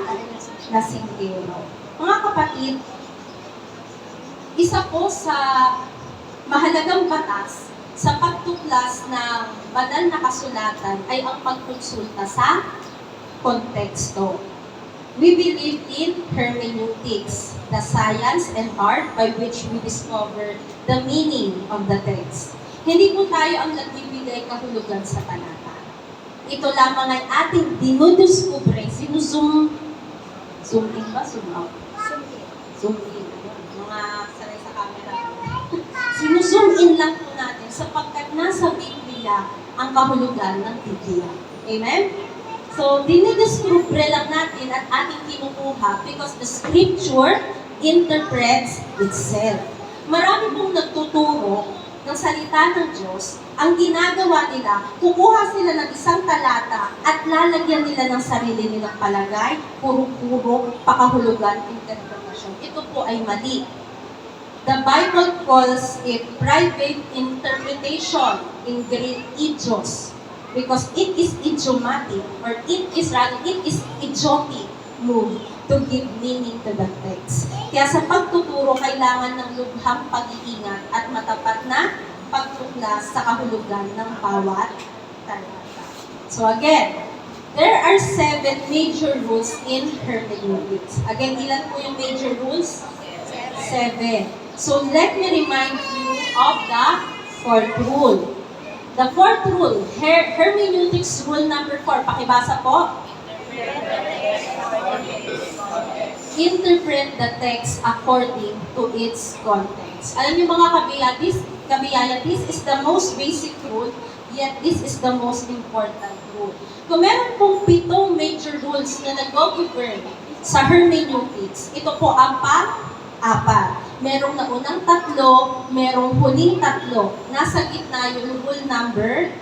lasinggero. Mga kapatid, isa po sa mahalagang batas sa pagtuklas ng banal na kasulatan ay ang pagkonsulta sa konteksto. We believe in hermeneutics, the science and art by which we discover the meaning of the text. Hindi po tayo ang nagbibigay kahulugan sa talata. Ito lamang ay ating dinudiskubre, zoom in ba? Zoom out? Zoom in. Mga sanay sa camera. Sinuzoom in lang po natin sapagkat nasa Biblia ang kahulugan ng Biblia. Amen? So, dinidiskubre lang natin at ating kinukuha because the scripture interprets itself. Marami pong nagtuturo ng salita ng Diyos, ang ginagawa nila, kukuha sila ng isang talata at lalagyan nila ng sarili nilang palagay, puro-puro, pakahulugan, interpretasyon. Ito po ay mali. The Bible calls it private interpretation, in Greek, idios, because it is idiomatic, or it is idiotic move to give meaning to the text. Kaya sa pagtuturo, kailangan ng lubhang pag-iingat at matapat na pagtuklas sa kahulugan ng bawat talata. So again, there are 7 major rules in hermeneutics. Again, ilan po yung major rules? 7. So let me remind you of the 4th rule. The 4th rule, hermeneutics rule number 4. Pakibasa po. Interpret the text according to its context. Alam niyo mga kabiyaya, this is the most basic rule, yet this is the most important rule. Kung meron pong 7 major rules na nag-govern sa hermeneutics, ito po ang pang-apat. Merong naunang 3, merong huling 3. Nasa gitna yung rule number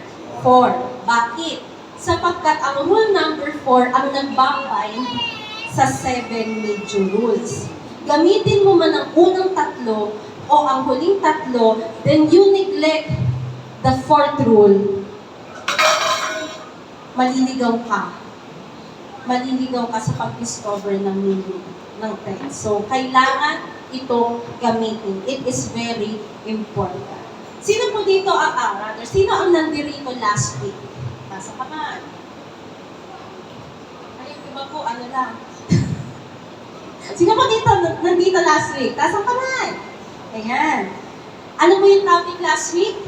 4. Bakit? Sapagkat ang rule number 4 ang nagbabind sa 7 major rules. Gamitin mo man ang unang 3 o ang huling 3, then you neglect the 4th rule, maliligaw ka. Maliligaw ka sa pag-discover ng meaning ng text. So, kailangan ito gamitin. It is very important. Sino po dito sino ang nandirito last week? Nasa kamay. Ay, iba po, lang. Sino po dito nandito last week? Nasa kamay. Ayan. Ano po yung topic last week?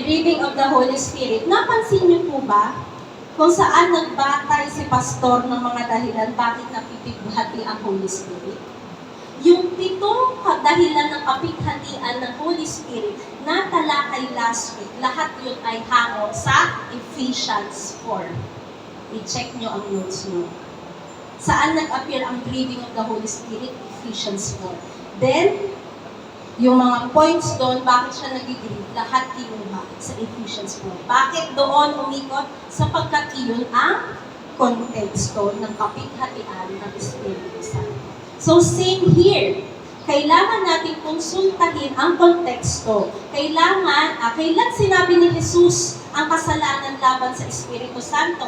Reading of the Holy Spirit. Napansin niyo po ba kung saan nagbatay si pastor ng mga dahilan bakit napipighati ang Holy Spirit? Yung 7 dahilan ng kapighatian ng Holy Spirit na talakay last week, lahat yun ay hango sa Ephesians 4. I-check nyo ang notes nyo. Saan nag-appear ang grieving of the Holy Spirit? Ephesians 4. Then, yung mga points doon, bakit siya nag-grieve, lahat kinuha sa Ephesians 4. Bakit doon umikot? Sapagkat iyon ang konteksto ng kapighatian ng Espiritu Santo. So same here. Kailangan natin konsultahin ang konteksto. Kailan sinabi ni Jesus ang kasalanan laban sa Espiritu Santo?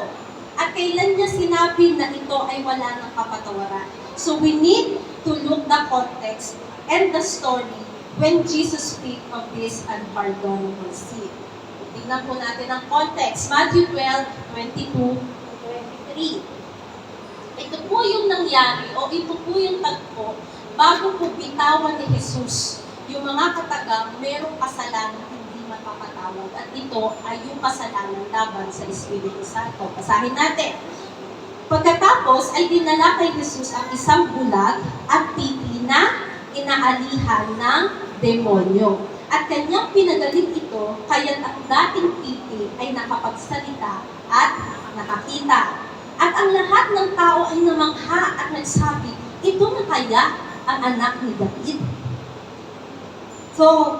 At kailan niya sinabi na ito ay wala ng kapatawaran? So we need to look the context and the story when Jesus speak of this unpardonable sin. Tignan po natin ang context. Matthew 12:22-23. Ito po yung nangyari o ito po yung tagpo bago po bitawan ni Jesus yung mga katagang merong kasalanan hindi mapapatawad at ito ay yung kasalanan laban sa Espiritu Santo. Basahin natin. Pagkatapos ay dinala kay Jesus ang isang bulag at pipi na inaalihan ng demonyo. At kanyang pinagaling ito, kaya't ang dating pipi ay nakapagsalita at nakakita. At ang lahat ng tao ay namangha at nagsabi, ito na kaya ang anak ni David? So,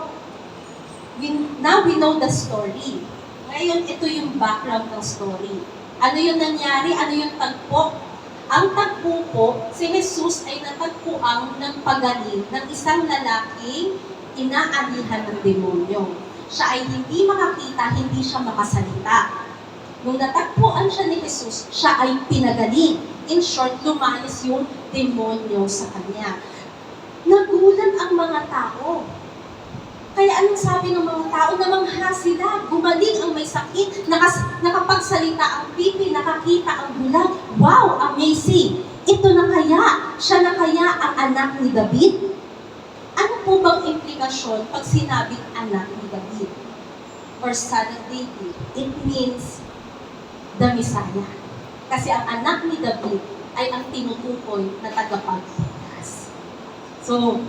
now we know the story. Ngayon, ito yung background ng story. Ano yung nangyari? Ano yung tagpo? Ang tagpo po, si Jesus ay natagpuang nagpagaling ng isang lalaking inaalihan ng demonyo. Siya ay hindi makakita, hindi siya makasalita. Nung natagpuan siya ni Jesus, siya ay pinagaling. In short, lumayas yung demonyo sa kanya. Nagulat ang mga tao. Kaya anong sabi ng mga tao? Namangha sila. Gumaling ang may sakit. Nakapagsalita ang pipi. Nakakita ang bulag. Wow! Amazing! Ito na kaya? Siya na kaya ang anak ni David? Ano po bang implikasyon pag sinabing anak ni David? Or son of David? It means the Messiah. Kasi ang anak ni David ay ang tinutukoy na tagapagligtas. So,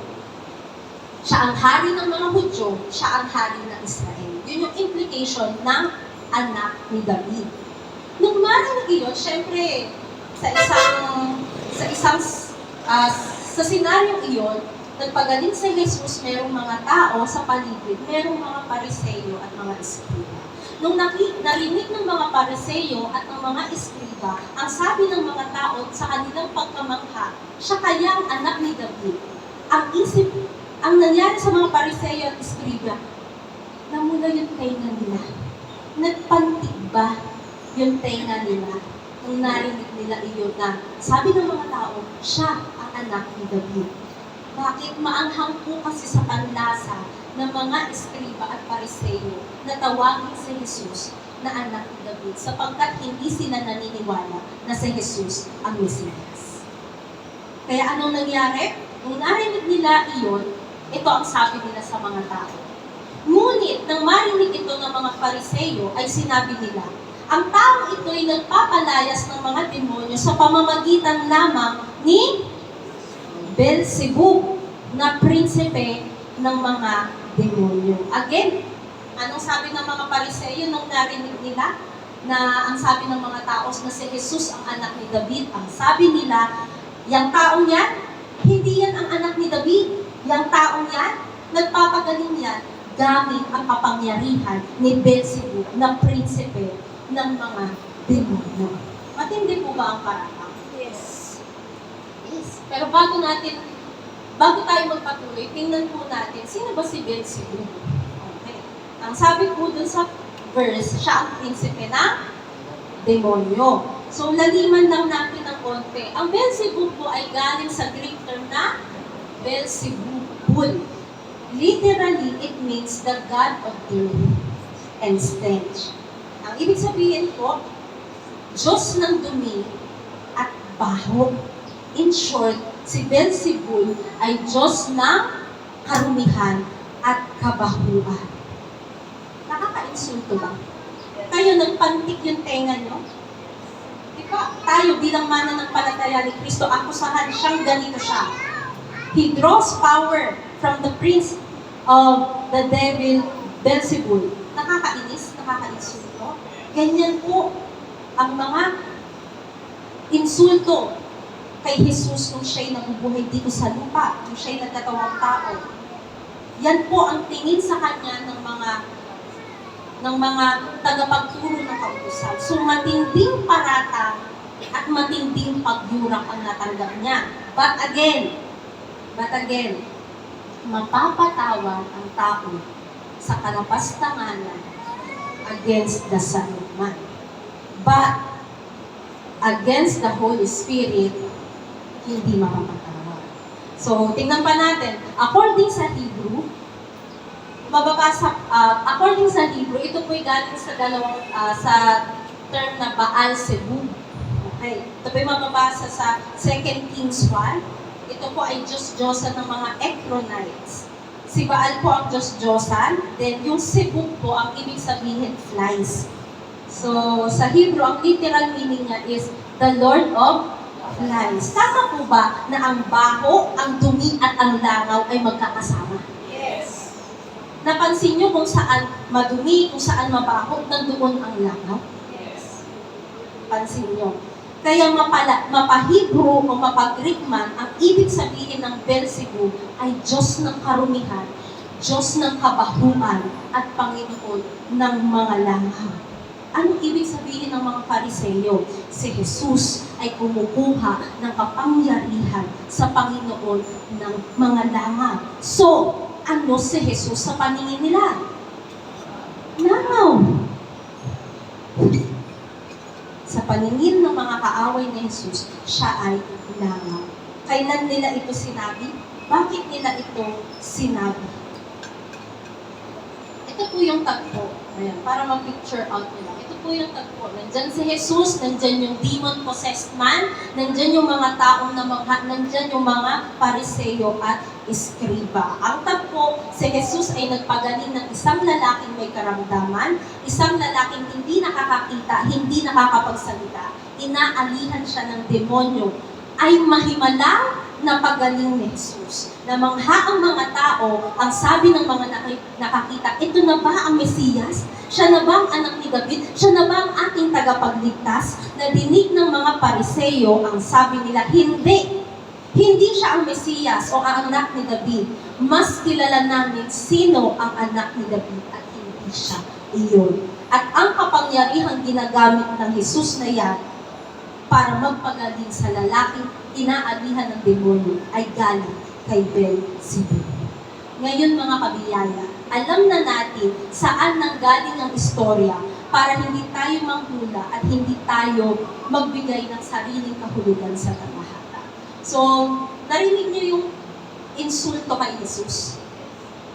siya ang hari ng mga Hudyo, siya ang hari ng Israel. Yun yung implication ng anak ni David. Nung marinig iyon, syempre, sa senaryong iyon, nagpagaling sa Jesus, merong mga tao sa paligid, merong mga pariseyo at mga eskriba. Nung narinig ng mga pariseyo at ng mga eskriba, ang sabi ng mga tao sa kanilang pagkamangha, siya kaya ang anak ni David. Ang nangyari sa mga pariseyo at eskriba, namula yung tenga nila. Nagpantig ba yung tenga nila nung narinig nila iyon na sabi ng mga tao, siya ang anak ni David. Bakit? Maanghang po kasi sa panlasa ng mga eskriba at pariseyo na tawagin si Jesus na anak ni David sapagkat hindi sila naniniwala na si Jesus ang Mesiyas. Kaya anong nangyari? Nung narinig nila iyon, ito ang sabi nila sa mga tao. Ngunit, nang marinig ito ng mga pariseyo, ay sinabi nila, ang taong ito ay nagpapalayas ng mga demonyo sa pamamagitan lamang ni Beelzebub, na prinsipe ng mga demonyo. Again, anong sabi ng mga pariseyo nung narinig nila? Na ang sabi ng mga tao na si Jesus ang anak ni David. Ang sabi nila, yung taong yan, hindi yan ang anak ni David. Yung taong yan, nagpapagaling yan gamit ang kapangyarihan ni Beelzebub na prinsipe ng mga demonyo. Matindi po ba ang paratang? Yes. Yes. Pero bago tayo magpatuloy, tingnan po natin, sino ba si Beelzebub? Okay. Ang sabi po dun sa verse, siya ang prinsipe ng demonyo. So, laliman lang natin ng konti. Ang Beelzebub po ay galing sa Greek term na Beelzebul. Literally, it means the god of doom and stench. Ang ibig sabihin po, Diyos ng dumi at baho. In short, si Beelzebul ay Diyos ng karumihan at kabahuan. Nakaka-insulto ba? Kayo nagpantik yung tenga nyo? Di ba, tayo bilang mananampalataya ni Kristo, akusahan siyang ganito siya. He draws power from the prince of the devil, Beelzebul. Nakakainis, nakaka-insulto. Ganyan po ang mga insulto kay Jesus nung siya'y nabubuhay dito sa lupa, nung siya'y nagkatawang tao. Yan po ang tingin sa kanya ng mga tagapagturo ng kautusan. So matinding paratang at matinding pagyurak ang natanggap niya. But again, mapapatawad ang tao sa kalapastanganan against the Son of Man. But against the Holy Spirit, hindi mapapatawad. So, tingnan pa natin. According sa Hebrew, ito po'y galing sa sa term na Baal-Zebub. Okay. Ito po'y mababasa sa 2 Kings 1. Ito po ay Diyos-Diyosan ng mga Ekronites. Si Baal po ang Diyos-Diyosan, then yung Zebub po ang ibig sabihin flies. So, sa Hebrew, ang literal meaning niya is the Lord of Flies. Tama po ba na ang baho, ang dumi at ang langaw ay magkakasama? Yes. Napansin niyo kung saan madumi, kung saan mabaho, nandoon ang langaw? Yes. Pansin niyo. Kaya mapa-Hebrew o mapa-Greek man, ang ibig sabihin ng Beelzebub ay Diyos ng karumihan, Diyos ng kabahuan, at Panginoon ng mga langaw. Anong ibig sabihin ng mga Pariseyo? Si Jesus ay kumukuha ng kapangyarihan sa Panginoon ng mga langaw. So, ano si Jesus sa paningin nila? Langaw. sa paningin ng mga kaaway ni Jesus, siya ay langaw. Kailan nila ito sinabi? Bakit nila ito sinabi? Ito po yung tagpo. Ayan, para ma-picture out nila. Ito po yung tagpo. Nandyan si Jesus, nandyan yung demon-possessed man, nandyan yung mga taong namangha, nandyan yung mga Pariseo at Iskriba. Ang tagpo, si Jesus ay nagpagaling ng isang lalaking may karamdaman, isang lalaking hindi nakakakita, hindi nakakapagsalita. Inaalihan siya ng demonyo. Ay mahimala na pagaling ni Jesus. Namangha ang mga tao, ang sabi ng mga nakakita, ito na ba ang Mesiyas? Siya na ba ang anak ni David? Siya na ba ang ating tagapagligtas? Nadinig ng mga Pariseo, ang sabi nila, hindi. Hindi siya ang Mesiyas o ang anak ni David. Mas kilala namin sino ang anak ni David at hindi siya iyon. At ang kapangyarihang ginagamit ng Jesus na yan para magpagaling sa lalaking inaalihan ng demonyo ay galing kay Beelzebub. Ngayon mga kabiyaya, alam na natin saan nanggaling ang istorya para hindi tayo manghula at hindi tayo magbigay ng sariling kahulugan sa talahata. So, narinig niyo yung insulto kay Jesus.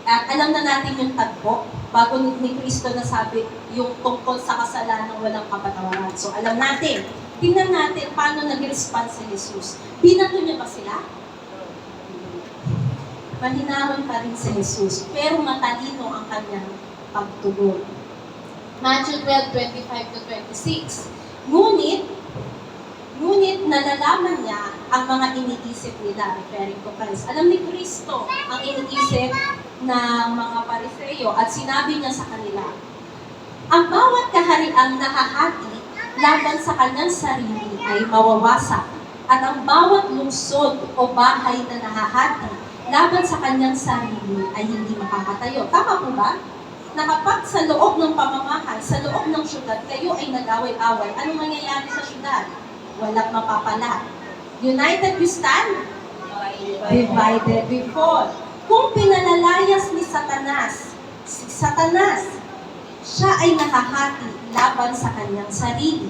At alam na natin yung tagpo, bago ni Kristo nasabi yung tungkol sa kasalanan walang kapatawaran. So, alam natin. Tingnan natin paano nag-respond si Jesus. Binato niya ba sila? Mahinahon pa rin si Jesus, pero matalino ang kanyang pagtugon. Matthew 12:25-26. Ngunit nalalaman niya ang mga iniisip nila, referring to Christ. Alam ni Kristo ang iniisip ng mga Pariseo at sinabi niya sa kanila, ang bawat kahariang nahahati laban sa kanyang sarili ay mawawasak, at ang bawat lungsod o bahay na nahahati laban sa kanyang sarili ay hindi makakatayo. Tama po ba? Na kapag sa loob ng pamamahay, sa loob ng syudad, kayo ay nag-away-away, anong mangyayari sa syudad? Walang mapapala. United we stand, divided we fall. Kung pinalalayas ni Satanas, siya ay nakahati laban sa kanyang sarili.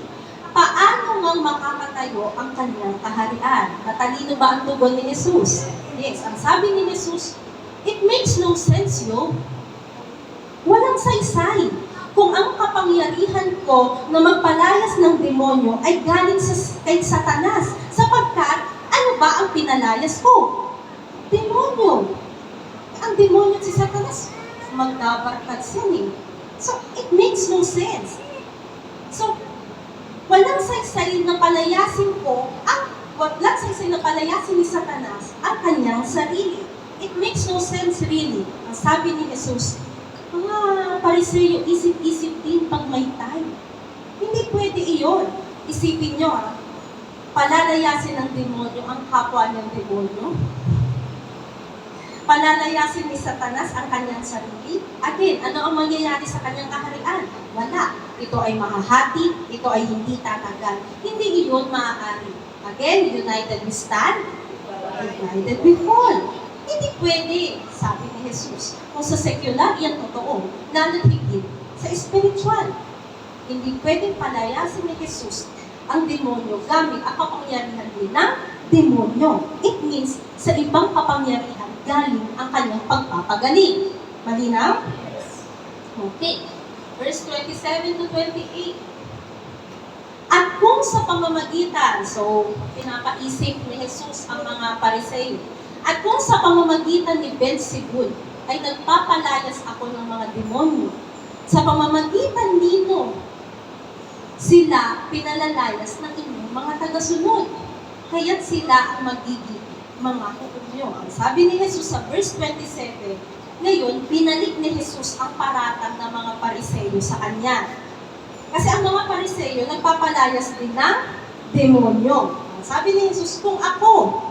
Paano ngang makakatayo ang kanyang kaharian? Matalino ba ang tugon ni Jesus? Yes, ang sabi ni Jesus, it makes no sense, yo. Walang saysay. Kung ang kapangyarihan ko na magpalayas ng demonyo ay galing kay Satanas, sapagkat ano ba ang pinalayas ko? Demonyo. Ang demonyo si Satanas, magdabarkads yan eh. So, it makes no sense. So, walang saysay na palayasin ni Satanas ang kanyang sarili. It makes no sense really. Ang sabi ni Jesus, mga Pariseo, isip-isip din pag may time. Hindi pwede iyon. Isipin nyo palalayasin ng demonyo ang kapwa ng demonyo. Palalayasin ni Satanas ang kanyang sarili. Again, ano ang mangyayari sa kanyang kaharian? Wala. Ito ay mahahati, ito ay hindi tatagal. Hindi iyon maaari. Again, united we stand, divided we fall. Hindi pwede, sabi ni Jesus. Kung sa secular, yan totoo. Lalo't higit sa spiritual. Hindi pwedeng palayasin ni Jesus ang demonyo gamit ang kapangyarihan din ng demonyo. It means, sa ibang kapangyarihan, galing ang kanyang pagpapagaling. Malinaw? Okay. Verse 27-28. At kung sa pamamagitan, so pinapaisip ni Jesus ang mga Pariseo, at kung sa pamamagitan ni Beelzebub ay nagpapalayas ako ng mga demonyo, sa pamamagitan nito, sila pinalalayas ng inyong mga tagasunod. Kaya't sila ang magiging mga kukunyo. Ang sabi ni Jesus sa verse 27, ngayon, pinalik ni Jesus ang paratang ng mga Pariseo sa kanya. Kasi ang mga Pariseo, nagpapalayas din ng demonyo. Ang sabi ni Jesus, kung ako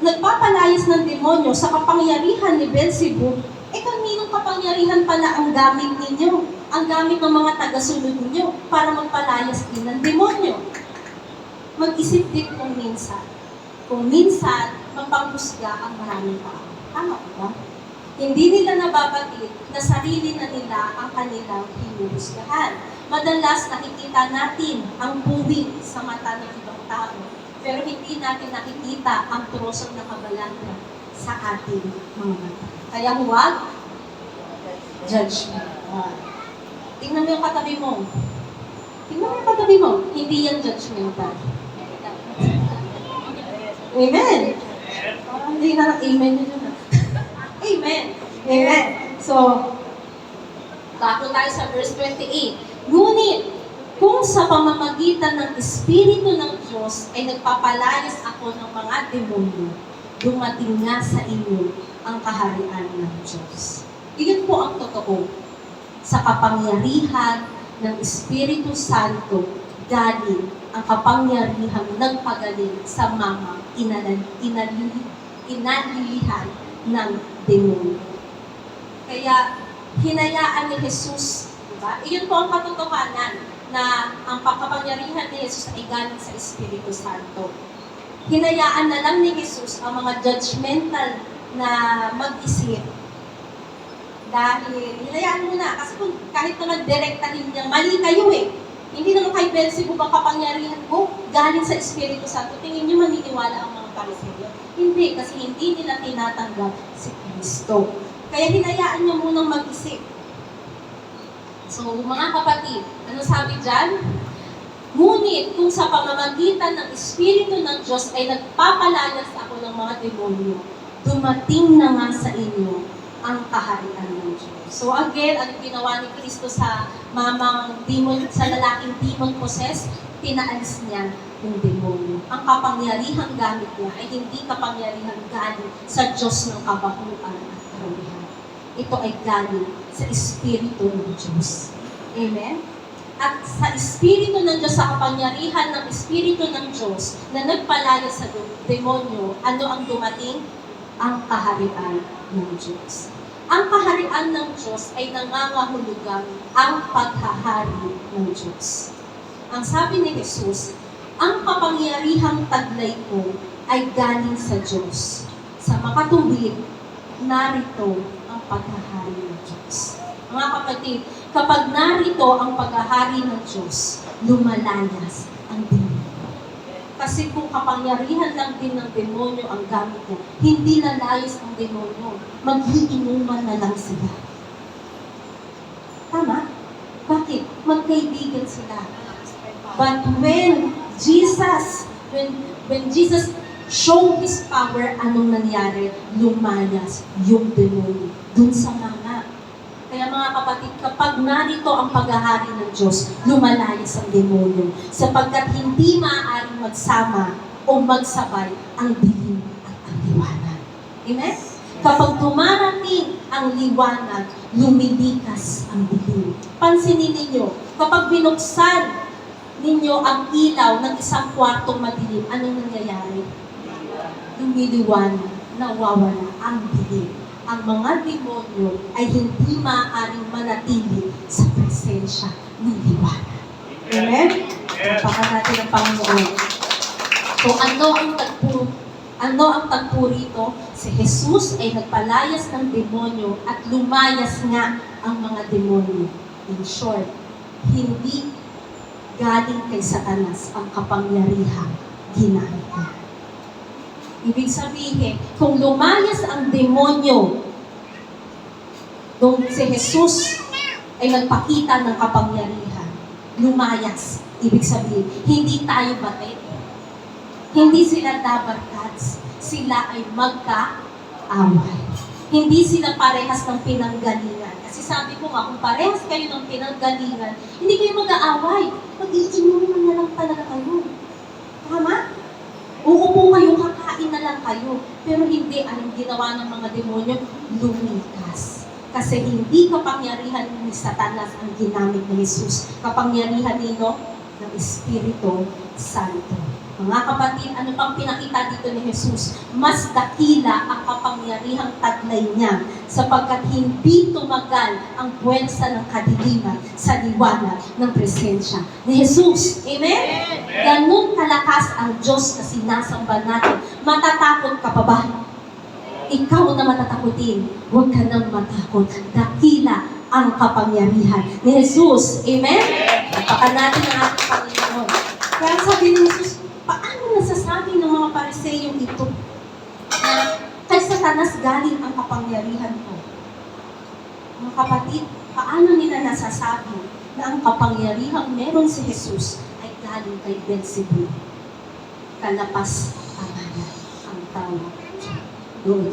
nagpapalayas ng demonyo sa kapangyarihan ni Beelzebub, kaninong kapangyarihan pala ang gamit ninyo? Ang gamit ng mga tagasunod ninyo para magpalayas din ng demonyo. Mag-isip din kung minsan. Kung minsan, mapanghusga ang maraming tao. Tama ba? Hindi nila nababatid na sarili na nila ang kanilang hinuhusgahan. Madalas nakikita natin ang buwing sa mata ng ibang tao, pero hindi natin nakikita ang trosong nakabalangga sa ating mga mata. Kaya huwag judgment. Tingnan mo yung katabi mo. Tingnan mo yung katabi mo. Hindi yan judgmental. Amen. Parang hindi na lang amen yun. Amen. Amen. So, tako tayo sa verse 28. Ngunit, kung sa pamamagitan ng Espiritu ng Diyos ay nagpapalayas ako ng mga demonyo, dumating nga sa inyo ang kaharian ng Diyos. Iyon po ang totoo. Sa kapangyarihan ng Espiritu Santo, galing ang kapangyarihan nagpagaling sa mga inalilihan ng demonyo. Kaya, hinayaan ni Jesus, diba? Iyon po ang katotohanan na ang pagkapangyarihan ni Jesus ay galing sa Espiritu Santo. Hinayaan na lang ni Jesus ang mga judgmental na mag-isip. Dahil, hinayaan mo na. Kasi kung kahit naman direktahin niya, mali kayo eh. Hindi naman kay Beelzebub ang kapangyarihan ko, galing sa Espiritu Santo. Tingin niyo maniniwala ang mga Pariseo. Hindi, kasi hindi nila tinatanggap si Kristo. Kaya hinayaan niyo munang mag-isip. So, mga kapatid, ano sabi dyan? Ngunit kung sa pamamagitan ng Espiritu ng Diyos ay nagpapalayas ako ng mga demonyo, dumating na nga sa inyo ang kaharian ng Diyos. So again, ang ginawa ni Kristo sa mamang demon, sa lalaking demon possessed, pinaalis niya yung demonyo. Ang kapangyarihang gamit niya ay hindi kapangyarihang galing sa Diyos ng kabahuan at karulihan. Ito ay galing sa Espiritu ng Diyos. Amen? At sa Espiritu ng Diyos, sa kapangyarihan ng Espiritu ng Diyos na nagpalaya sa demonyo, ano ang dumating? Ang kaharian ng Diyos. Ang kaharian ng Diyos ay nangangahulugan ang paghahari ng Diyos. Ang sabi ni Jesus, ang kapangyarihang taglay ko ay galing sa Diyos. Sa makatuwid, narito ang paghahari ng Diyos. Mga kapatid, kapag narito ang paghahari ng Diyos, lumalayas ang demonyo. Kasi kung kapangyarihan lang din ng demonyo ang gamit niya, hindi lalayas ang demonyo. Mag-iinuman na lang sila. Tama? Bakit? Magkaibigan sila. But when Jesus showed His power, anong nangyari? Lumayas yung demonyo dun sa mga. Kaya mga kapatid, kapag narito ang paghahari ng Diyos, lumalayas ang demonyo. Sapagkat hindi maaaring magsama o magsabay ang dilim at ang liwanag. Amen? Kapag dumarating ang liwanag, lumilikas ang dilim. Pansinin ninyo, kapag binuksan ninyo ang ilaw ng isang kwartong madilim, anong nangyayari? Lumiliwanag, nawawala ang dilim. Ang mga demonyo ay hindi maaaring manatili sa presensya ng liwanag. Amen? Napaka natin ang Panginoon. So ano ang tagpo rito? Si Jesus ay nagpalayas ng demonyo at lumayas nga ang mga demonyo. In short, hindi galing kay Satanas ang kapangyarihang ginamit niya. Ibig sabihin, kung lumayas ang demonyo, nung si Jesus ay nagpakita ng kapangyarihan, lumayas. Ibig sabihin, hindi tayo batid. Hindi sila dabarkats. Sila ay magka-away. Hindi sila parehas ng pinanggalingan. Kasi sabi ko nga, kung parehas kayo ng pinanggalingan, hindi kayo mag-aaway. Mag-iinuman na lang talaga kayo. Tama? Uupo kayo, kakain na lang kayo. Pero hindi, anong ginawa ng mga demonyo? Lumikas. Kasi hindi kapangyarihan ni Satanas ang ginamit ni Jesus. Kapangyarihan nino ng Espiritu Santo. Mga kapatid, ano pang pinakita dito ni Jesus? Mas dakila ang kapangyarihang taglay niya sapagkat hindi tumagal ang puwersa ng kadiliman sa liwanag ng presensya ni Jesus. Amen? Ganun kalakas ang Diyos na sinasamba natin. Matatakot ka pa ba? Ikaw na matatakutin, huwag ka nang matakot. Dakila ang kapangyarihan ni Jesus. Amen? Tapakan natin ang ating Panginoon. Kaya sabi ni Jesus, paano nasasabi ng mga Pariseyong ito na kay Satanas galing ang kapangyarihan ko? Mga kapatid, paano nila nasasabi na ang kapangyarihang meron si Jesus ay galing kay Beelzebub? Kalapas ang tawag doon.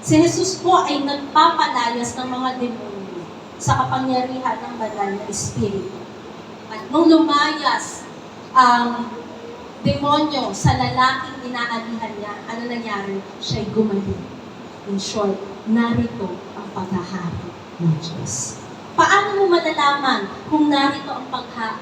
Si Jesus po ay nagpapalayas ng mga demonyo sa kapangyarihan ng banal na Espiritu. At nung lumayas ang demonyo sa lalaking inaalihan niya, ano nangyari? Siya'y gumaling. In short, narito ang paghahari ng Diyos. Paano mo malalaman kung narito ang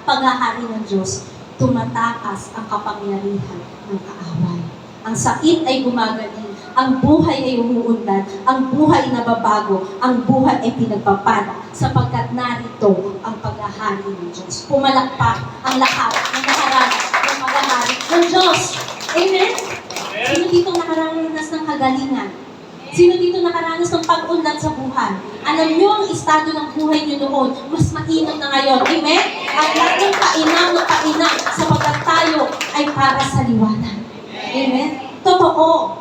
paghahari ng Diyos? Tumatakas ang kapangyarihan ng kaaway. Ang sakit ay gumagaling, ang buhay ay umuunlad, ang buhay nababago, ang buhay ay pinagpapala sapagkat narito ang paghahari ng Diyos. Pumalakpak ang lahat ng nakaranas ng paghahari ng Diyos. Amen? Sino dito nakaranas ng kagalingan? Sino dito nakaranas ng pag-unlad sa buhay? Alam niyo ang estado ng buhay niyo noon, mas mainam na ngayon. Amen? Ang lahat ng painam sapagkat tayo ay para sa liwanag. Amen? Totoo.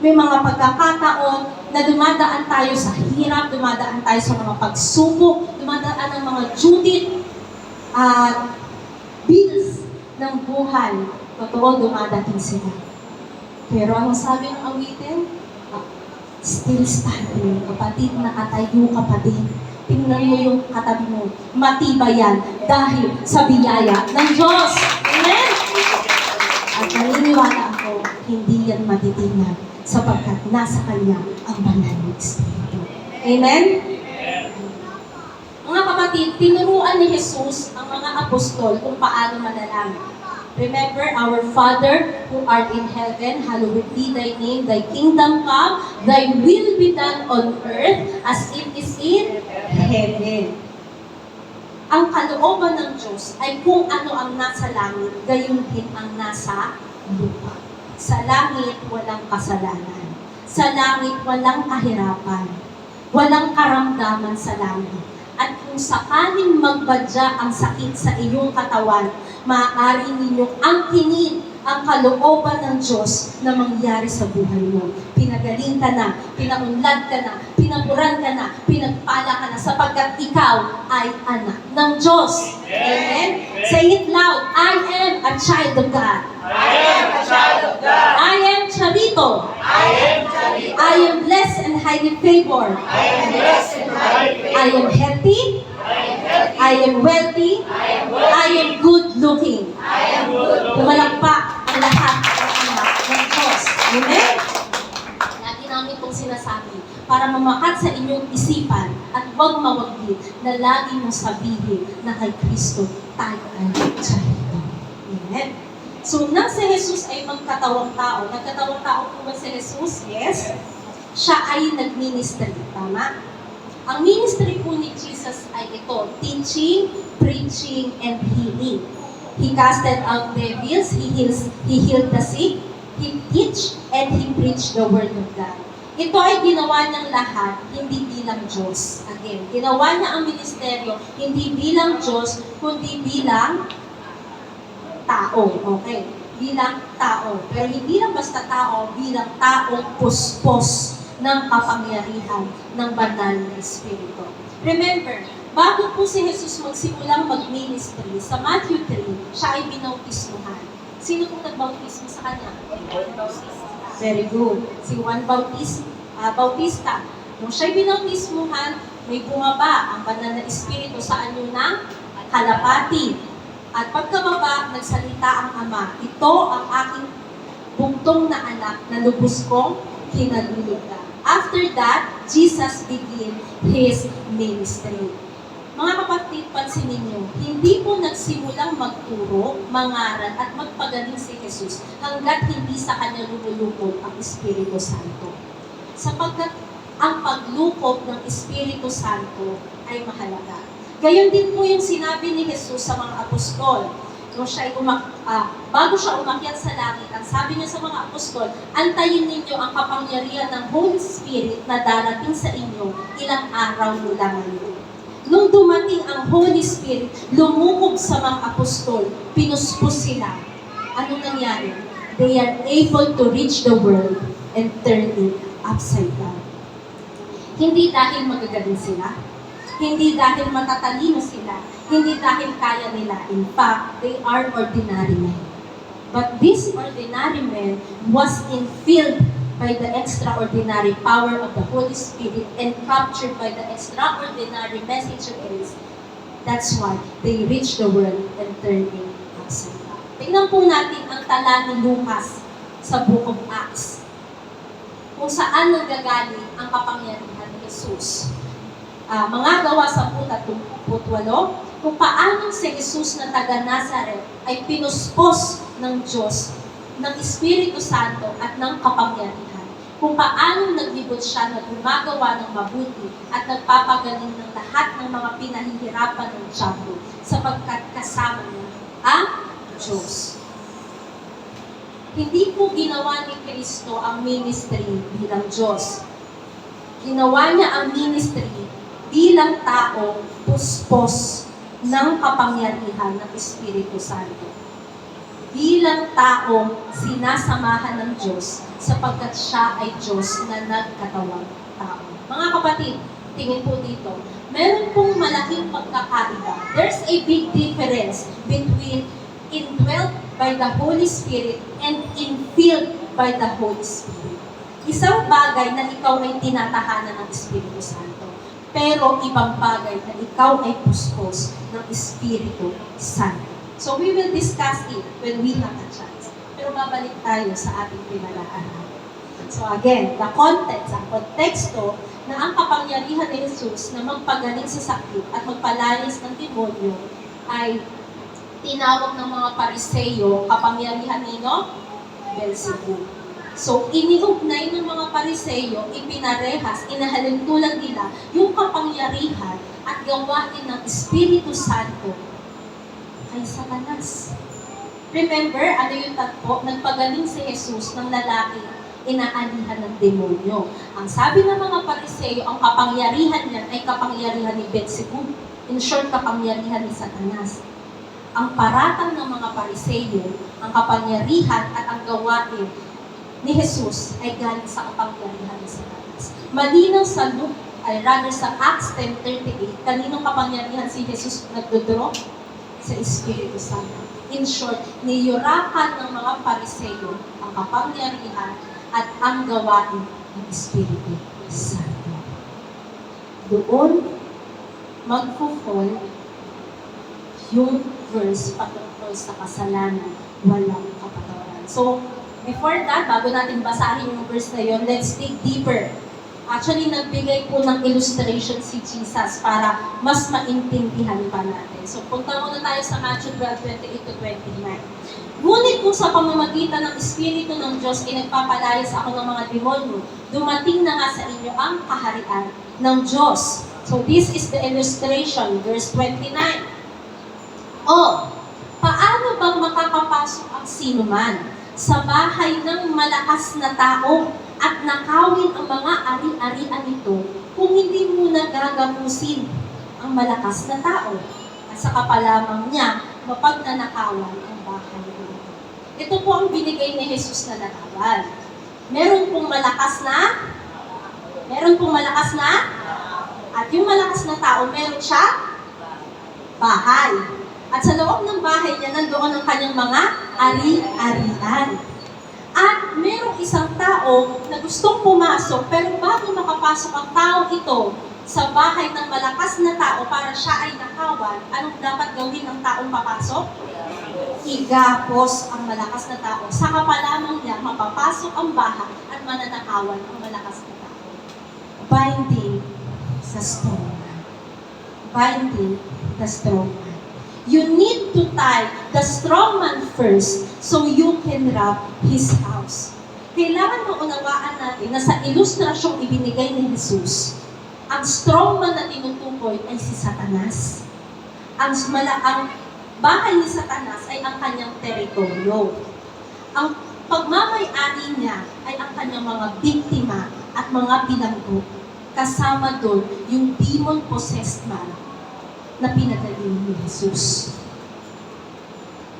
May mga pagkakataon na dumadaan tayo sa hirap, dumadaan tayo sa mga pagsubok, dumadaan ang mga judit at bills ng buhay. Totoo, dumadating sila. Pero ang sabi ng awitin, still standing. Kapatid, nakatayo ka pa din. Tingnan mo yung katabi mo. Matibay yan dahil sa biyaya ng Diyos. Amen? At naniniwala ako, hindi yan matitingnan sapagkat nasa Kanya ang banal na Espiritu. Amen? Mga kapatid, tinuruan ni Jesus ang mga apostol kung paano manalangin. Remember, our Father who art in heaven, hallowed be thy name, thy kingdom come, thy will be done on earth as it is in heaven. Ang kalooban ng Diyos ay kung ano ang nasa langit, gayon din ang nasa lupa. Sa langit, walang kasalanan. Sa langit, walang kahirapan. Walang karamdaman sa langit. At kung sakaling magbadya ang sakit sa iyong katawan, maaari ninyong angkinin ang kalooban ng Diyos na mangyari sa buhay mo. Pinagaling ka na, pinaunlad ka na, pinapuran ka na, pinagpala ka na, sapagkat ikaw ay anak ng Diyos. Amen? Say it loud, I am a child of God. I am a child of God. I am Charito. I am Charito. I am blessed and highly favored. I am blessed and highly favored. I am healthy. I am healthy. I am wealthy. I am wealthy. I am good looking. I am good. Pumalakpak ang lahat ng anak ng Diyos. Amen? Lagi namin itong sinasabi para mamakat sa inyong isipan at huwag mawaglit na lagi mong sabihin na kay Kristo tayo ay Charito. Amen? So, nang si Jesus ay magkatawang tao, nagkatawang tao po ba si Jesus? Yes. Siya ay nag-ministry. Tama? Ang ministry po ni Jesus ay ito, teaching, preaching, and healing. He casted out devils, he healed the sick, he teach, and he preached the word of God. Ito ay ginawa niyang lahat, hindi bilang Diyos. Again, ginawa niya ang ministeryo, hindi bilang Diyos, kundi bilang tao. Okay? Bilang tao. Pero hindi lang basta tao, bilang taong puspos ng kapangyarihan ng banal na Espiritu. Remember, bago po si Jesus magsimulang mag-ministry, sa Matthew 3, siya ay binautismuhan. Sino pong nagbautismo sa kanya? Very good. Si Juan Bautista. Nung siya'y binautismuhan, may bumaba ang banal na Espiritu sa anyo ng kalapati. At pagkababa, nagsalita ang Ama, ito ang aking bugtong na anak na lubos kong kinalulugan. After that, Jesus began His ministry. Mga kapatid, pansinin niyo, hindi po nagsimulang magturo, mangaral, at magpagaling si Jesus hanggat hindi sa kanya lumulukod ang Espiritu Santo. Sapagkat ang paglukod ng Espiritu Santo ay mahalaga. Gayon din po yung sinabi ni Jesus sa mga apostol. Nung bago siya umakyat sa langit, ang sabi niya sa mga apostol, antayin ninyo ang kapangyarihan ng Holy Spirit na darating sa inyo ilang araw mula ngayon. Nung dumating ang Holy Spirit, lumukob sa mga apostol, pinuspos sila. Anong nangyari? They are able to reach the world and turn it upside down. Hindi dahil magagaling sila, hindi dahil matatalino sila, hindi dahil kaya nila. In fact, they are ordinary men. But this ordinary man was infilled by the extraordinary power of the Holy Spirit and captured by the extraordinary message of grace. That's why they reached the world and turned it upside down. Tingnan po natin ang tala ni Lucas sa Book of Acts, kung saan nanggagaling ang kapangyarihan ni Jesus. Mga gawa sa 10:28, kung paano si Jesus na taga Nazaret ay pinuspos ng Diyos, ng Espiritu Santo at ng kapangyarihan. Kung paano naglibot siya na gumagawa ng mabuti at nagpapagaling ng lahat ng mga pinahihirapan ng diablo sapagkat kasama niya ang Diyos. Hindi po ginawa ni Kristo ang ministry bilang Diyos. Ginawa niya ang ministry bilang tao, puspos ng kapangyarihan ng Espiritu Santo. Bilang tao, sinasamahan ng Diyos sapagkat siya ay Diyos na nagkatawang tao. Mga kapatid, tingin po dito, meron pong malaking pagkakaiba. There's a big difference between indwelt by the Holy Spirit and infilled by the Holy Spirit. Isang bagay na ikaw ay tinatahanan ng Espiritu Santo, pero ibang bagay na ikaw ay puspos ng Espiritu Santo. So we will discuss it when we have a chance. Pero babalik tayo sa ating pinag-aaral. So again, the context, ang konteksto na ang kapangyarihan ni Jesus na magpagaling sa sakit at magpalayas ng demonyo ay tinawag ng mga Pariseyo, kapangyarihan nino? Beelzebub. So, iniugnay ng mga Pariseyo, ipinarehas, inahalintulad nila yung kapangyarihan at gawain ng Espiritu Santo kay Satanas. Remember, ano yung tagpo? Nagpagaling si Jesus ng lalaki, inaanihan ng demonyo. Ang sabi ng mga Pariseyo, ang kapangyarihan niyan ay kapangyarihan ni Beelzebub. In short, kapangyarihan ni Satanas. Ang paratang ng mga Pariseyo, ang kapangyarihan at ang gawain ni Jesus ay galing sa kapangyarihan ni Satanas. Malinaw sa Luke, sa Acts 10:38, kaninong kapangyarihan si Jesus nagdodro? Sa Espiritu Santo. In short, niyurakan ng mga Pariseyo ang kapangyarihan at ang gawain ng Espiritu Santo. Doon, magpo-fall yung verse patungkol sa kasalanan, walang kapatawaran. So, before that, bago natin basahin yung verse na yun, let's dig deeper. Actually, nagbigay po ng illustration si Jesus para mas maintindihan pa natin. So, punta muna tayo sa Matthew 12:28-29. Ngunit kung sa pamamagitan ng Espiritu ng Diyos ay nagpapalayas ako ng mga demonyo, dumating na nga sa inyo ang kaharian ng Diyos. So, this is the illustration, verse 29. Paano bang makakapasok ang sinuman sa bahay ng malakas na tao at nakawin ang mga ari-arian nito kung hindi muna gagamusin ang malakas na tao? At saka pa lamang niya mapagnanakawan ang bahay nito. Ito po ang binigay ni Jesus na larawan. Meron pong malakas na, at yung malakas na tao, meron siya bahay. At sa loob ng bahay niya, nandoon ang kanyang mga ari-arian. At merong isang tao na gustong pumasok, pero bago makapasok ang tao ito sa bahay ng malakas na tao para siya ay nakawan, anong dapat gawin ng taong papasok? Igapos ang malakas na tao. Saka pa lamang niya mapapasok ang bahay at mananakawan ang malakas na tao. Binding sa strong man. Binding the strong man. You need to tie the strong man first so you can rob his house. Kailangan maunawaan natin na sa ilustrasyong ibinigay ni Jesus, ang strong man na tinutukoy ay si Satanas. Ang bahay ni Satanas ay ang kanyang teritoryo. Ang pagmamay-ari niya ay ang kanyang mga biktima at mga bilanggo. Kasama doon yung demon-possessed man na pinagaling ni Jesus.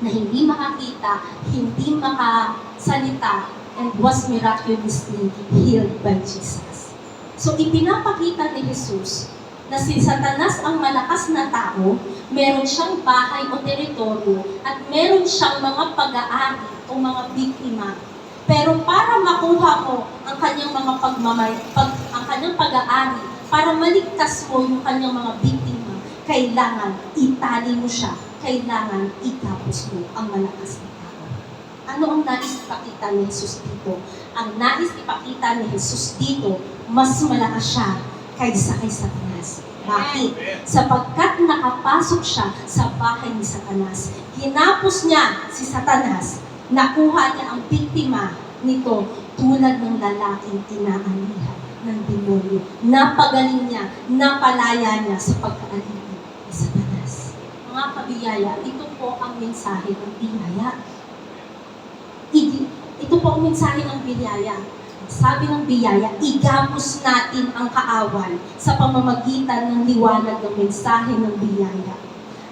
Na hindi makakita, hindi makasalita, and was miraculously healed by Jesus. So ipinapakita ni Jesus na si Satanas ang malakas na tao, meron siyang bahay o teritoryo, at meron siyang mga pag-aari o mga biktima. Pero para makuha mo ang kanyang mga ang kanyang pag-aari, para maligtas mo yung kanyang mga biktima, kailangan itali mo siya, kailangan itapos mo ang malakas na tao. Ano ang nais ipakita ni Jesus dito? Ang nais ipakita ni Jesus dito, mas malakas siya kaysa kay Satanas. Bakit? Sapagkat nakapasok siya sa bahay ni Satanas. Hinapos niya si Satanas, nakuha niya ang biktima nito tulad ng lalaking inaanihan ng demonyo. Napagaling niya, napalaya niya sa pagkaalipin ni Satanas. Mga kabiyaya, ito po ang mensahe ng biyaya. Ito po ang mensahe ng biyaya. Sabi ng biyaya, igapos natin ang kaaway sa pamamagitan ng liwanag ng mensahe ng biyaya.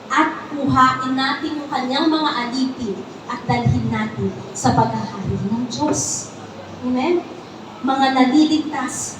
At kuhain natin yung kanyang mga alipin at dalhin natin sa paghahari ng Diyos. Amen? Mga naliligtas,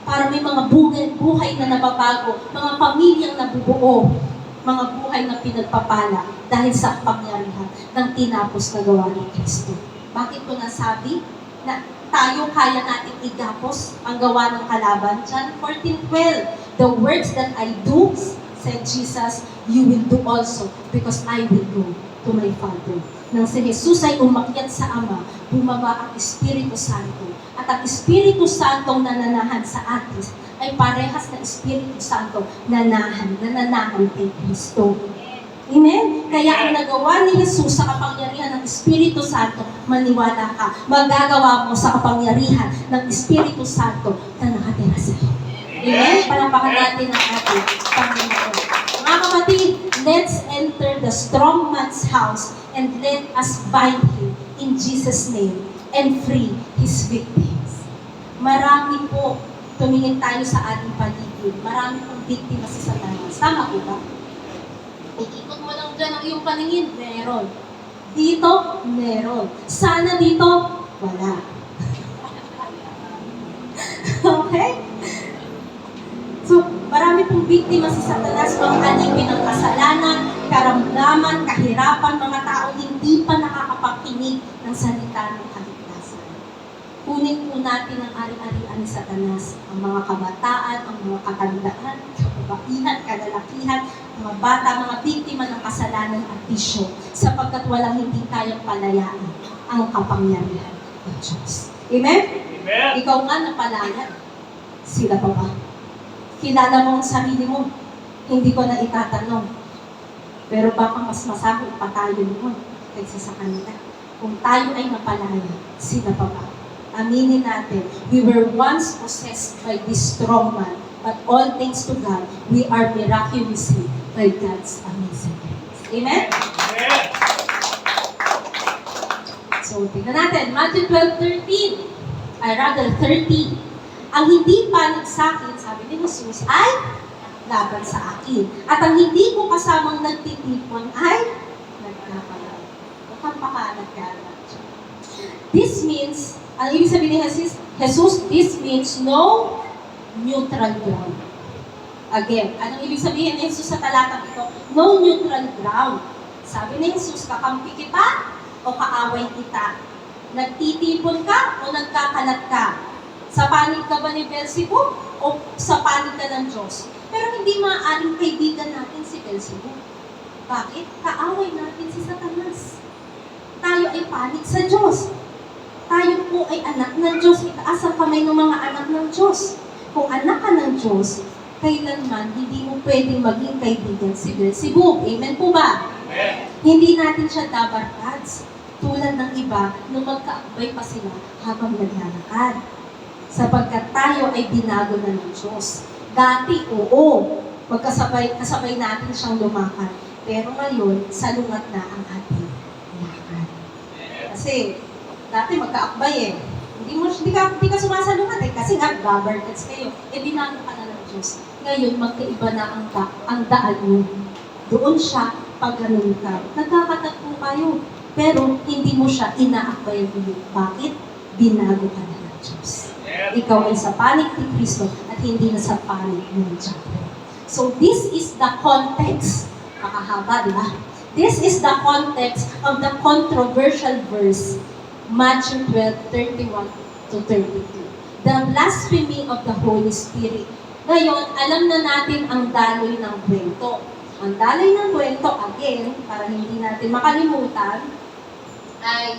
para may mga buhay na nababago, mga pamilyang nabubuo, mga buhay na pinagpapala dahil sa kapangyarihan ng tinapos na gawa ni Kristo. Bakit ko nasabi na tayo kaya natin igapos ang gawa ng kalaban? John 14:12, the works that I do, said Jesus, you will do also, because I will go to my Father. Nang si Jesus ay umakyat sa Ama, bumaba ang Espiritu Santo. At ang Espiritu Santo na nananahan sa atin ay parehas na Espiritu Santo nananahan kay Kristo. Amen? Kaya ang nagawa ni Jesus sa kapangyarihan ng Espiritu Santo, maniwala ka, magagawa mo sa kapangyarihan ng Espiritu Santo na nakatira sa iyo. Amen? Palapakan natin ang ating Panginoon. Mga kapatid, let's enter the strong man's house and let us bind him in Jesus' name and free his victims. Marami po, tumingin tayo sa ating paligid, marami pong biktima sa Satanas. Tama po ba? Ikikot mo lang dyan ang iyong paningin, meron. Dito, meron. Sana dito, wala. Okay? So, marami pong biktima si Satanas, mga alipin ng kasalanan, karamdaman, kahirapan, mga taong hindi pa nakakapakinig ng salita ng kaligtasan. Kunin po natin ang ari-arian ni Satanas, ang mga kabataan, ang mga katandaan, kababaihan, kalalakihan, mga bata, mga biktima ng kasalanan at bisyo, sapagkat walang hindi kayang palayaan ang kapangyarihan ng Diyos. Amen? Amen. Ikaw nga napalaya, sila pa ba? Kilala mo ang sarili mo, hindi ko na itatanong. Pero baka mas masahol pa tayo mo kaysa sa kanila. Kung tayo ay napalaya, sila pa ba? Aminin natin, we were once possessed by this strong man, but all thanks to God, we are miraculously by God's amazing grace. Amen? Amen. So, tingnan natin, Matthew 12:13, I rather 30. Ang hindi panig sa akin, sabi ni Jesus, ay laban sa akin. At ang hindi ko kasamang nagtitipon ay nagkakalat. Huwag kang nagkalat. This means, ang ibig sabihin ni Jesus, this means no neutral ground. Again, anong ibig sabihin ni Jesus sa talatang ito? No neutral ground. Sabi ni Jesus, kakampi kita o kaaway kita? Nagtitipon ka o nagkakalat ka? Sa panig ka ba ni Beelzebub o sa panig ka ng Diyos? Pero hindi maaaring kaibigan natin si Beelzebub. Bakit? Kaaway natin si Satanas. Tayo ay panig sa Diyos. Tayo po ay anak ng Diyos. Itaas ang kamay ng mga anak ng Diyos. Kung anak ka ng Diyos, kailanman hindi mo pwedeng maging kaibigan si Beelzebub. Amen po ba? Amen. Hindi natin siya dabarkads. Tulad ng iba, nung magkaakbay pa sila habang naglalakad. Sapagkat tayo ay binago na ng Diyos. Dati, oo, kasabay natin siyang lumakad. Pero ngayon, salungat na ang ating lakad. Kasi, dati magkaakbay eh. Hindi ka sumasalungat eh, kasi nga, babarkats kayo. Binago ka na ng Diyos. Ngayon, magkaiba na ang daan mo. Doon siya, pag ganun ka. Nagkakatagpo kayo. Pero hindi mo siya ina-acquire. Bakit? Binago ka na ng Diyos. Ikaw ay sa panig ni Kristo at hindi na sa panig ng diablo. So this is the context. Makahaba, di ba? This is the context of the controversial verse, Matthew 12:31 to 32. The blasphemy of the Holy Spirit. Ngayon, alam na natin ang daloy ng kwento. Ang daloy ng kwento, again, para hindi natin makalimutan, ay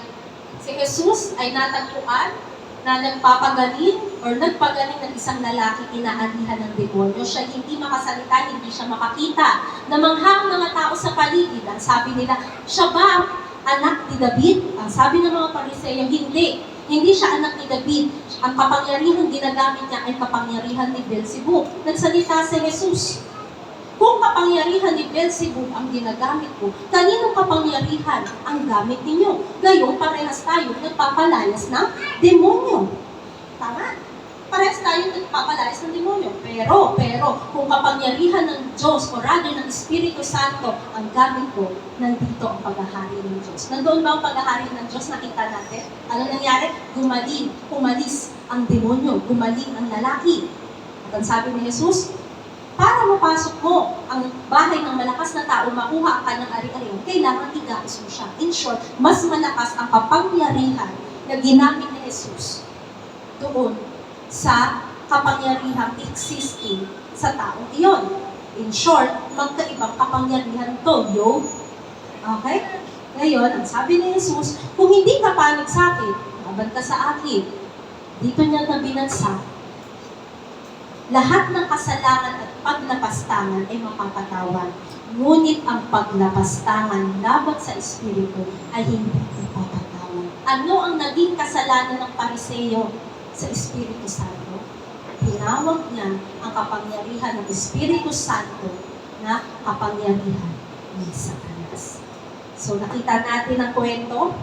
si Jesus ay natagpuan na nagpapagaling or nagpagaling ng isang lalaki inaalihan ng demonyo. Siya hindi makasalita, hindi siya makakita. Namanghang mga tao sa paligid. Ang sabi nila, siya ba anak ni David? Ang sabi ng mga Pariseo, hindi. Hindi siya anak ni David. Ang kapangyarihan ginagamit niya ay kapangyarihan ni Beelzebub. Nagsalita si Jesus. Kung kapangyarihan ni Beelzebub ang ginagamit ko, kaninong kapangyarihan ang gamit ninyo? Ngayon, parehas tayo nagpapalayas ng demonyo. Tama? Parehas tayo nagpapalayas ng demonyo. Pero, kung kapangyarihan ng Diyos, o rather ng Espiritu Santo, ang gamit ko, nandito ang paghahari ng Diyos. Nandoon ba ang paghahari ng Diyos? Nakita natin. Ano nangyari? Umalis ang demonyo, gumaling ang lalaki. At ang sabi ni Jesus, para mapasok mo ang bahay ng malakas na tao, makuha ang kanyang ari-arian, kailangan igais mo siya. In short, mas malakas ang kapangyarihan na ginamit ni Jesus doon sa kapangyarihang existing sa taong iyon. In short, magkaibang kapangyarihan to, yo. Okay? Ngayon, ang sabi ni Jesus, kung hindi ka panig sa akin, laban ka sa akin. Dito niya na binansa, lahat ng kasalanan at paglapastangan ay mapapatawan. Ngunit ang paglapastangan laban sa Espiritu ay hindi mapapatawan. Ano ang naging kasalanan ng Pariseo sa Espiritu Santo? Tinawag niya ang kapangyarihan ng Espiritu Santo na kapangyarihan ni Satanas. So nakita natin ang kwento.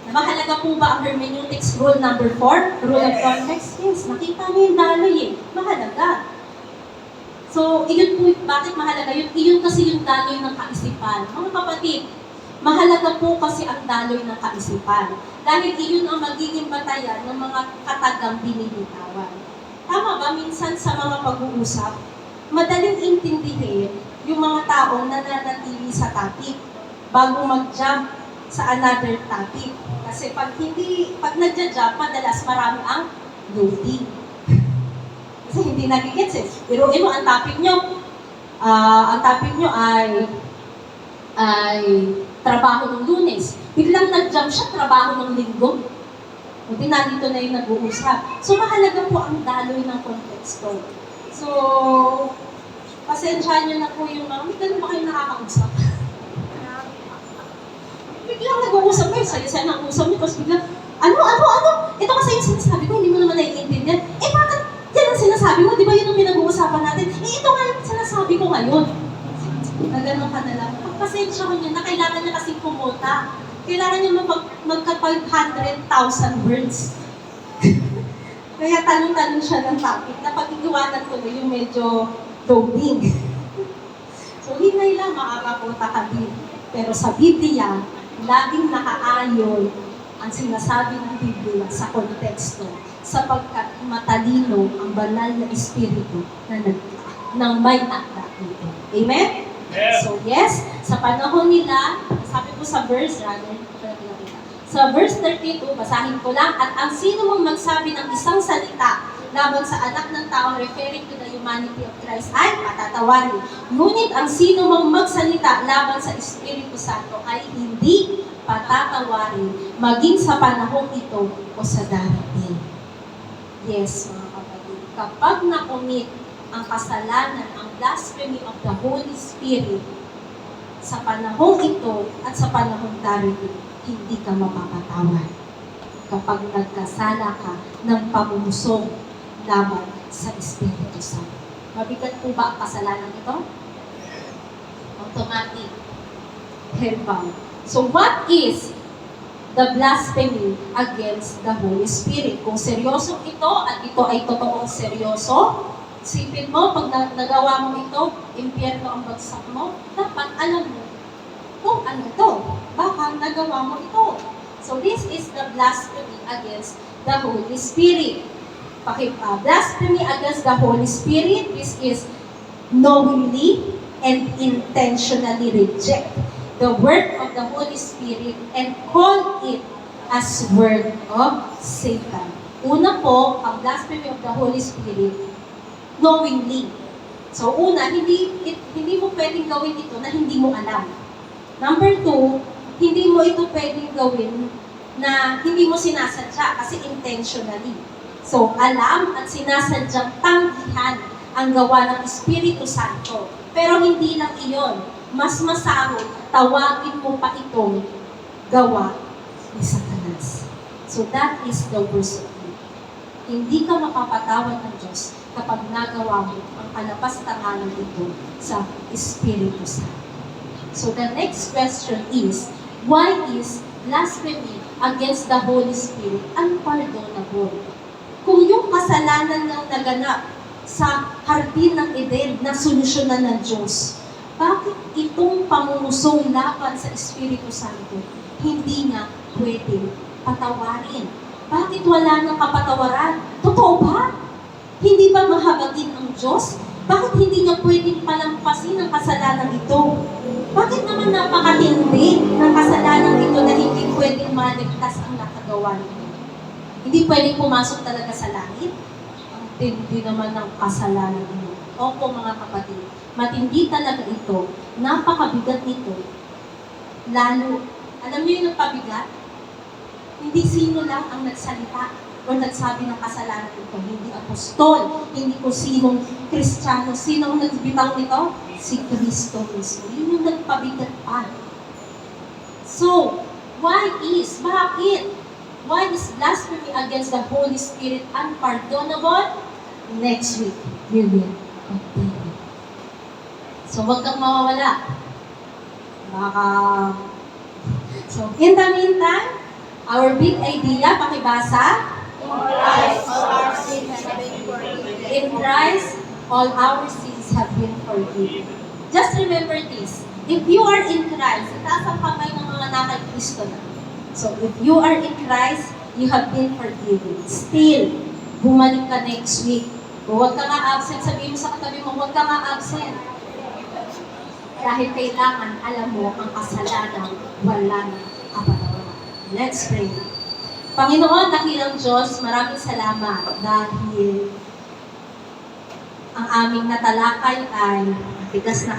Na mahalaga po ba ang hermeneutics rule number 4? Rule of context? Yes, nakita niyo yung daloy eh. Mahalaga. So, iyon po, bakit mahalaga yun? Iyon kasi yung daloy ng kaisipan. Mga kapatid, mahalaga po kasi ang daloy ng kaisipan. Dahil iyon ang magiging batayan ng mga katagang binilitawan. Tama ba? Minsan sa mga pag-uusap, madaling intindihin yung mga taong nananatili sa topic bago mag-jump sa another topic. Kasi pag nagja-jump, madalas marami ang loading. Kasi hindi nagigets eh. Pero ang topic nyo ay trabaho ng Lunes. Biglang nag-jump siya, trabaho ng Linggo. Hindi nandito na yung nag-uusap. So mahalaga po ang daloy ng konteksto. So, pasensyahan nyo na po yung mga, ganun ba kayo nakakausap? Biglang nag-uusap kayo, saya-saya ng usap niyo, tapos biglang, ano? Ito kasi yung sinasabi ko, hindi mo naman naiintindihan. Eh bakit yan ang sinasabi mo? Di ba yun ang pinag-uusapan natin? Eh ito nga yung sinasabi ko ngayon. Nagano'n ka na lang. Pagpasensya ko niya na kailangan niya kasing pumota. Kailangan niya magka-500,000 words. Kaya tanong-tanong siya ng topic na pag-iwanan ko na yung medyo loading. So hinay lang, makakapota ka din. Pero sa Biblia, laging nakaayon ang sinasabi ng Biblia sa konteksto sapagkat matalino ang banal na Espiritu na may akda dito. Amen? So yes, sa panahon nila, sabi ko sa verse, sa verse 32, basahin ko lang, at ang sino mong magsabi ng isang salita laban sa anak ng tao referring to the humanity of Christ ay patatawarin. Ngunit ang sino mong magsalita laban sa Espiritu Santo ay hindi patatawarin, maging sa panahong ito o sa darating. Yes, mga kapatid, kapag nakumit ang kasalanan, ang blasphemy of the Holy Spirit, sa panahong ito at sa panahong darating, hindi ka mapapatawad. Kapag nagkasala ka ng pamumusong laban sa Espiritu Santo. Mabigat po ba ang kasalanan ito? Automatic. Hellbound. So what is the blasphemy against the Holy Spirit? Kung seryoso ito at ito ay totoong seryoso, Isipin mo, pag nagawa mo ito, impyerno ang bagsak mo, dapat alam mo kung ano to. Baka nagawa mo ito. So this is the blasphemy against the Holy Spirit. Blasphemy against the Holy Spirit, this is knowingly and intentionally reject the word of the Holy Spirit and call it as word of Satan. Una po, ang blasphemy of the Holy Spirit, knowingly. So una, hindi mo pwedeng gawin ito na hindi mo alam. Number two, hindi mo ito pwedeng gawin na hindi mo sinasadya kasi intentionally. So, alam at sinasadyang tanggihan ang gawa ng Espiritu Santo. Pero hindi lang iyon. Mas masahol, tawagin mo pa itong gawa ni Satanas. So, that is the worst of it. Hindi ka mapapatawad ng Diyos kapag nagawa mo ang kalapastanganan ito sa Espiritu Santo. So, the next question is, why is blasphemy against the Holy Spirit unpardonable? Kung yung kasalanan ng naganap sa hardin ng Eden na solusyonan ng Diyos, bakit itong pangungusong laban sa Espiritu Santo hindi nga pwedeng patawarin? Bakit wala nang kapatawaran? Totoo ba? Hindi ba mahabagin ang Diyos? Bakit hindi niya pwedeng palampasin ang kasalanan ito? Bakit naman napakatindi ng kasalanan ito na hindi pwedeng maligtas ang nakagawa nito? Hindi pwedeng pumasok talaga sa langit? Ang tindi naman ng kasalanan nito. Opo mga kapatid, matindi talaga ito. Napakabigat nito. Lalo, alam niyo yung nagpabigat? Hindi sino lang ang nagsalita o nagsabi ng kasalanan ito. Hindi apostol, hindi ko sinong Kristiyano. Sino ang nagbitaw nito? Si Kristo mismo. Yun yung nagpabigat pa. So, bakit? Why is blasphemy against the Holy Spirit unpardonable? Next week, we will continue. So, huwag kang mawawala. So, in the meantime, our big idea, pakibasa. In Christ, all our sins have been forgiven. Just remember this. If you are in Christ, itaas ang kamay ng mga nakay Kristo na. So, if you are in Christ, you have been forgiven. Still, bumalik ka next week. Huwag ka nga absent. Sabihin mo sa katabi mo, huwag ka nga absent. Dahil kailangan alam mo ang kasalanan, wala na kapatawaran. Let's pray. Panginoon, dakilang Diyos, maraming salamat dahil ang aming natalakay ay bigas na